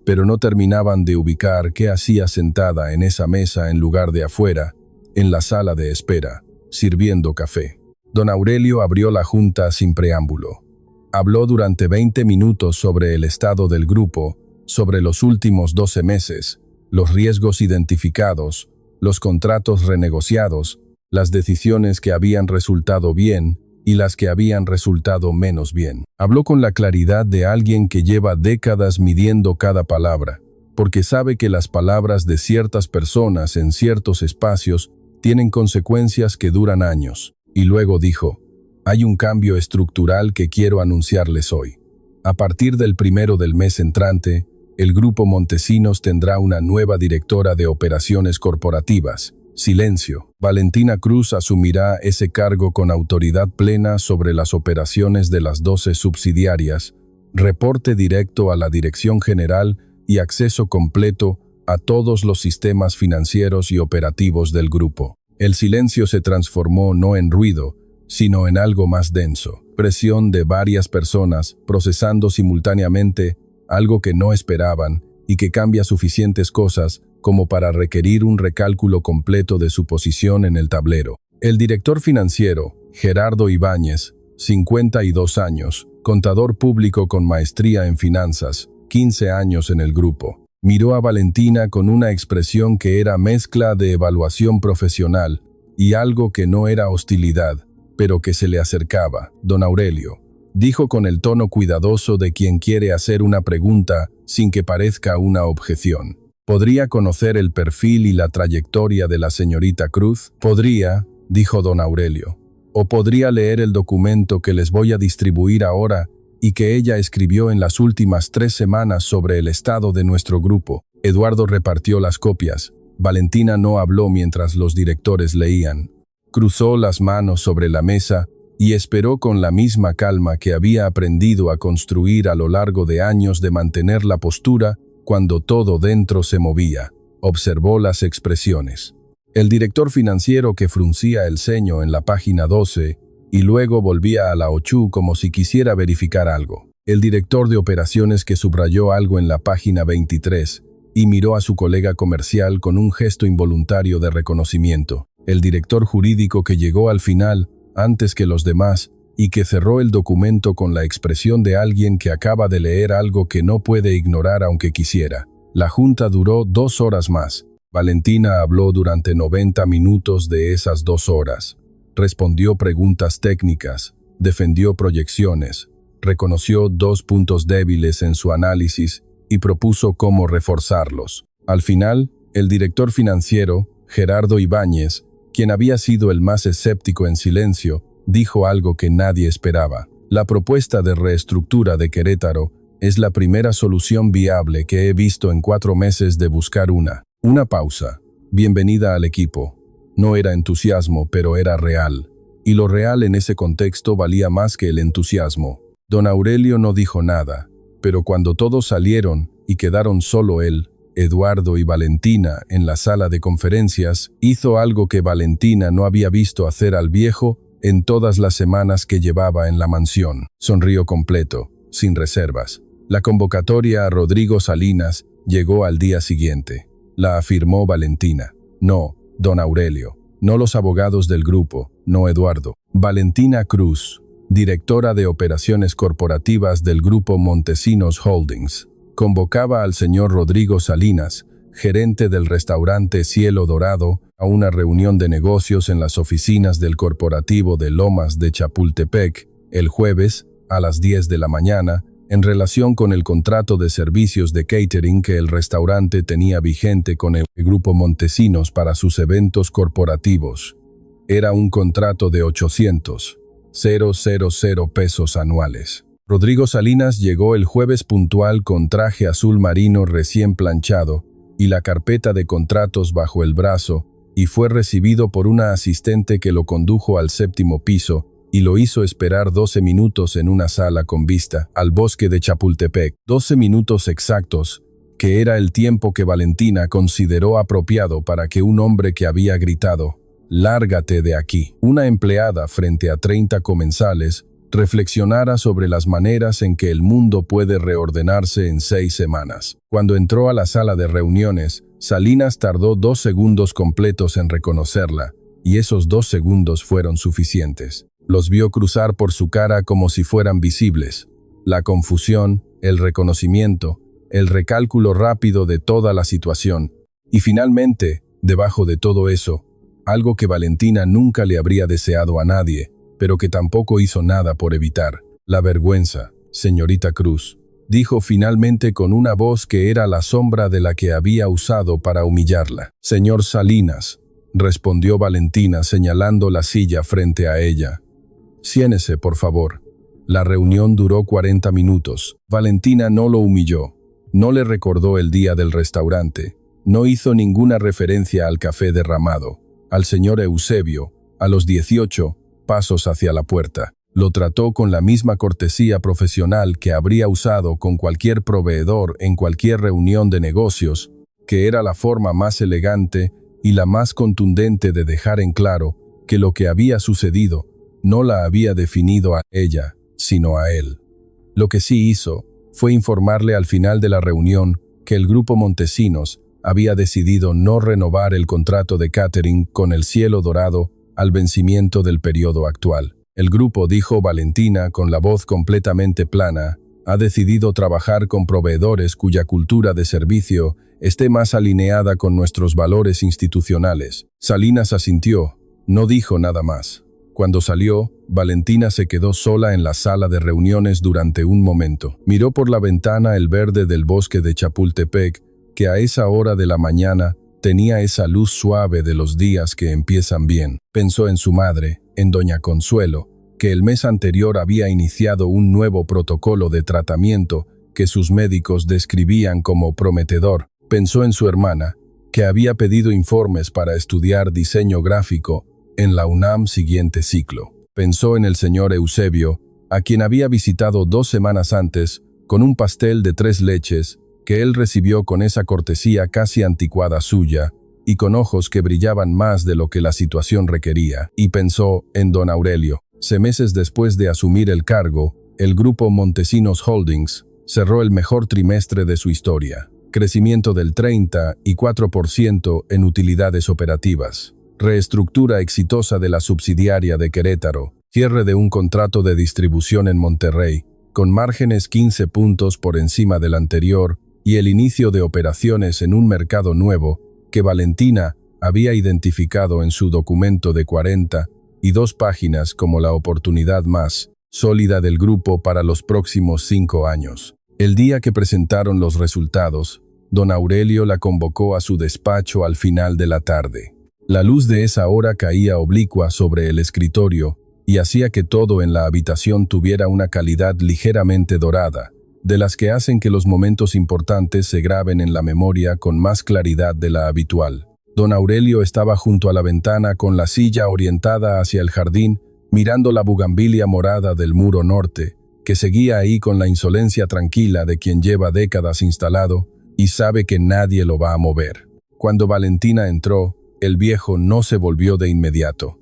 pero no terminaban de ubicar qué hacía sentada en esa mesa en lugar de afuera, en la sala de espera, sirviendo café. Don Aurelio abrió la junta sin preámbulo. Habló durante 20 minutos sobre el estado del grupo, sobre los últimos 12 meses, los riesgos identificados, los contratos renegociados, las decisiones que habían resultado bien y las que habían resultado menos bien. Habló con la claridad de alguien que lleva décadas midiendo cada palabra, porque sabe que las palabras de ciertas personas en ciertos espacios tienen consecuencias que duran años. Y luego dijo, hay un cambio estructural que quiero anunciarles hoy. A partir del 1 del mes entrante, el Grupo Montesinos tendrá una nueva directora de operaciones corporativas. Silencio. Valentina Cruz asumirá ese cargo con autoridad plena sobre las operaciones de las 12 subsidiarias, reporte directo a la Dirección General y acceso completo a todos los sistemas financieros y operativos del grupo. El silencio se transformó no en ruido, sino en algo más denso. Presión de varias personas procesando simultáneamente algo que no esperaban y que cambia suficientes cosas como para requerir un recálculo completo de su posición en el tablero. El director financiero, Gerardo Ibáñez, 52 años, contador público con maestría en finanzas, 15 años en el grupo, miró a Valentina con una expresión que era mezcla de evaluación profesional y algo que no era hostilidad, pero que se le acercaba. Don Aurelio, dijo con el tono cuidadoso de quien quiere hacer una pregunta sin que parezca una objeción. ¿Podría conocer el perfil y la trayectoria de la señorita Cruz? Podría, dijo don Aurelio. O podría leer el documento que les voy a distribuir ahora y que ella escribió en las últimas 3 semanas sobre el estado de nuestro grupo. Eduardo repartió las copias. Valentina no habló mientras los directores leían. Cruzó las manos sobre la mesa y esperó con la misma calma que había aprendido a construir a lo largo de años de mantener la postura cuando todo dentro se movía. Observó las expresiones. El director financiero que fruncía el ceño en la página 12 y luego volvía a la 8 como si quisiera verificar algo. El director de operaciones que subrayó algo en la página 23 y miró a su colega comercial con un gesto involuntario de reconocimiento. El director jurídico que llegó al final, antes que los demás, y que cerró el documento con la expresión de alguien que acaba de leer algo que no puede ignorar aunque quisiera. La junta duró 2 horas más. Valentina habló durante 90 minutos de esas 2 horas. Respondió preguntas técnicas, defendió proyecciones, reconoció 2 puntos débiles en su análisis y propuso cómo reforzarlos. Al final, el director financiero, Gerardo Ibáñez, quien había sido el más escéptico en silencio, dijo algo que nadie esperaba. La propuesta de reestructura de Querétaro es la primera solución viable que he visto en 4 meses de buscar una. Una pausa. Bienvenida al equipo. No era entusiasmo, pero era real. Y lo real en ese contexto valía más que el entusiasmo. Don Aurelio no dijo nada, pero cuando todos salieron y quedaron solo él, Eduardo y Valentina en la sala de conferencias, hizo algo que Valentina no había visto hacer al viejo en todas las semanas que llevaba en la mansión. Sonrió completo, sin reservas. La convocatoria a Rodrigo Salinas llegó al día siguiente. La afirmó Valentina. No, don Aurelio. No los abogados del grupo, no Eduardo. Valentina Cruz, directora de operaciones corporativas del grupo Montesinos Holdings, convocaba al señor Rodrigo Salinas, gerente del restaurante Cielo Dorado, a una reunión de negocios en las oficinas del corporativo de Lomas de Chapultepec, el jueves, a las 10 de la mañana, en relación con el contrato de servicios de catering que el restaurante tenía vigente con el grupo Montesinos para sus eventos corporativos. Era un contrato de 800,000 pesos anuales. Rodrigo Salinas llegó el jueves puntual con traje azul marino recién planchado y la carpeta de contratos bajo el brazo, y fue recibido por una asistente que lo condujo al 7º piso y lo hizo esperar 12 minutos en una sala con vista al bosque de Chapultepec. 12 minutos exactos, que era el tiempo que Valentina consideró apropiado para que un hombre que había gritado «Lárgate de aquí», una empleada frente a 30 comensales, reflexionara sobre las maneras en que el mundo puede reordenarse en 6 semanas. Cuando entró a la sala de reuniones, Salinas tardó 2 segundos completos en reconocerla, y esos 2 segundos fueron suficientes. Los vio cruzar por su cara como si fueran visibles. La confusión, el reconocimiento, el recálculo rápido de toda la situación. Y finalmente, debajo de todo eso, algo que Valentina nunca le habría deseado a nadie, pero que tampoco hizo nada por evitar. La vergüenza, señorita Cruz, dijo finalmente con una voz que era la sombra de la que había usado para humillarla. Señor Salinas, respondió Valentina señalando la silla frente a ella. Siéntese, por favor. La reunión duró 40 minutos. Valentina no lo humilló, no le recordó el día del restaurante, no hizo ninguna referencia al café derramado, al señor Eusebio, a los 18 pasos hacia la puerta. Lo trató con la misma cortesía profesional que habría usado con cualquier proveedor en cualquier reunión de negocios, que era la forma más elegante y la más contundente de dejar en claro que lo que había sucedido no la había definido a ella, sino a él. Lo que sí hizo fue informarle al final de la reunión que el grupo Montesinos había decidido no renovar el contrato de catering con el Cielo Dorado al vencimiento del periodo actual. El grupo, dijo Valentina con la voz completamente plana, ha decidido trabajar con proveedores cuya cultura de servicio esté más alineada con nuestros valores institucionales. Salinas asintió, no dijo nada más. Cuando salió, Valentina se quedó sola en la sala de reuniones durante un momento. Miró por la ventana el verde del bosque de Chapultepec, que a esa hora de la mañana tenía esa luz suave de los días que empiezan bien. Pensó en su madre, en doña Consuelo, que el mes anterior había iniciado un nuevo protocolo de tratamiento que sus médicos describían como prometedor. Pensó en su hermana, que había pedido informes para estudiar diseño gráfico en la UNAM siguiente ciclo. Pensó en el señor Eusebio, a quien había visitado 2 semanas antes, con un pastel de 3 leches, que él recibió con esa cortesía casi anticuada suya, y con ojos que brillaban más de lo que la situación requería. Y pensó en don Aurelio. Meses después de asumir el cargo, el grupo Montesinos Holdings cerró el mejor trimestre de su historia. Crecimiento del 34% en utilidades operativas. Reestructura exitosa de la subsidiaria de Querétaro. Cierre de un contrato de distribución en Monterrey, con márgenes 15 puntos por encima del anterior, y el inicio de operaciones en un mercado nuevo que Valentina había identificado en su documento de 42 páginas como la oportunidad más sólida del grupo para los próximos 5 años. El día que presentaron los resultados, don Aurelio la convocó a su despacho al final de la tarde. La luz de esa hora caía oblicua sobre el escritorio y hacía que todo en la habitación tuviera una calidad ligeramente dorada, de las que hacen que los momentos importantes se graben en la memoria con más claridad de la habitual. Don Aurelio estaba junto a la ventana con la silla orientada hacia el jardín, mirando la bugambilia morada del muro norte, que seguía ahí con la insolencia tranquila de quien lleva décadas instalado y sabe que nadie lo va a mover. Cuando Valentina entró, el viejo no se volvió de inmediato.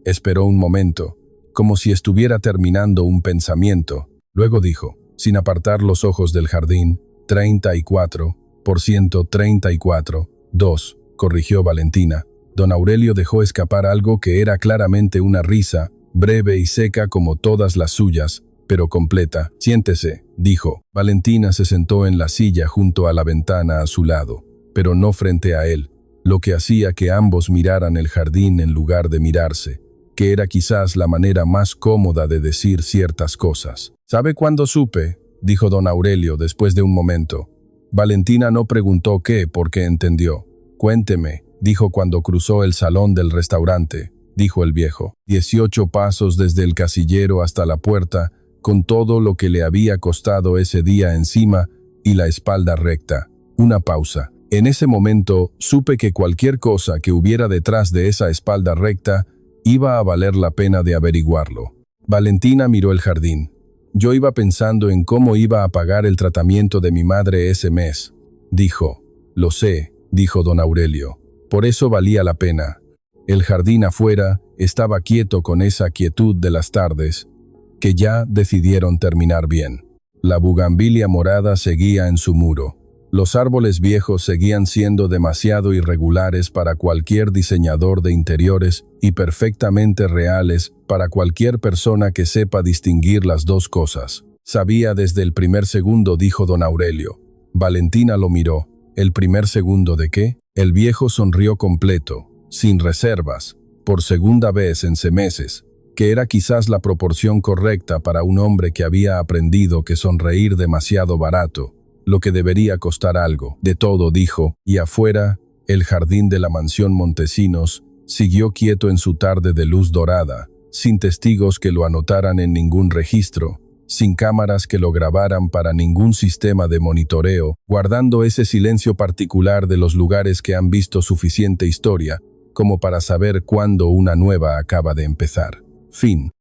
Esperó un momento, como si estuviera terminando un pensamiento. Luego dijo, sin apartar los ojos del jardín, 34%, 34, 2, corrigió Valentina. Don Aurelio dejó escapar algo que era claramente una risa, breve y seca como todas las suyas, pero completa. Siéntese, dijo. Valentina se sentó en la silla junto a la ventana a su lado, pero no frente a él, lo que hacía que ambos miraran el jardín en lugar de mirarse, que era quizás la manera más cómoda de decir ciertas cosas. ¿Sabe cuándo supe?, dijo don Aurelio después de un momento. Valentina no preguntó qué, porque entendió. Cuénteme, dijo cuando cruzó el salón del restaurante, dijo el viejo. 18 pasos desde el casillero hasta la puerta, con todo lo que le había costado ese día encima y la espalda recta. Una pausa. En ese momento supe que cualquier cosa que hubiera detrás de esa espalda recta iba a valer la pena de averiguarlo. Valentina miró el jardín. Yo iba pensando en cómo iba a pagar el tratamiento de mi madre ese mes, dijo. Lo sé, dijo don Aurelio. Por eso valía la pena. El jardín afuera estaba quieto con esa quietud de las tardes, que ya decidieron terminar bien. La bugambilia morada seguía en su muro. Los árboles viejos seguían siendo demasiado irregulares para cualquier diseñador de interiores y perfectamente reales para cualquier persona que sepa distinguir las dos cosas. Sabía desde el primer segundo, dijo don Aurelio. Valentina lo miró. ¿El primer segundo de qué? El viejo sonrió completo, sin reservas, por segunda vez en meses, que era quizás la proporción correcta para un hombre que había aprendido que sonreír demasiado barato, lo que debería costar algo. De todo, dijo, y afuera, el jardín de la mansión Montesinos siguió quieto en su tarde de luz dorada, sin testigos que lo anotaran en ningún registro, sin cámaras que lo grabaran para ningún sistema de monitoreo, guardando ese silencio particular de los lugares que han visto suficiente historia como para saber cuándo una nueva acaba de empezar. Fin.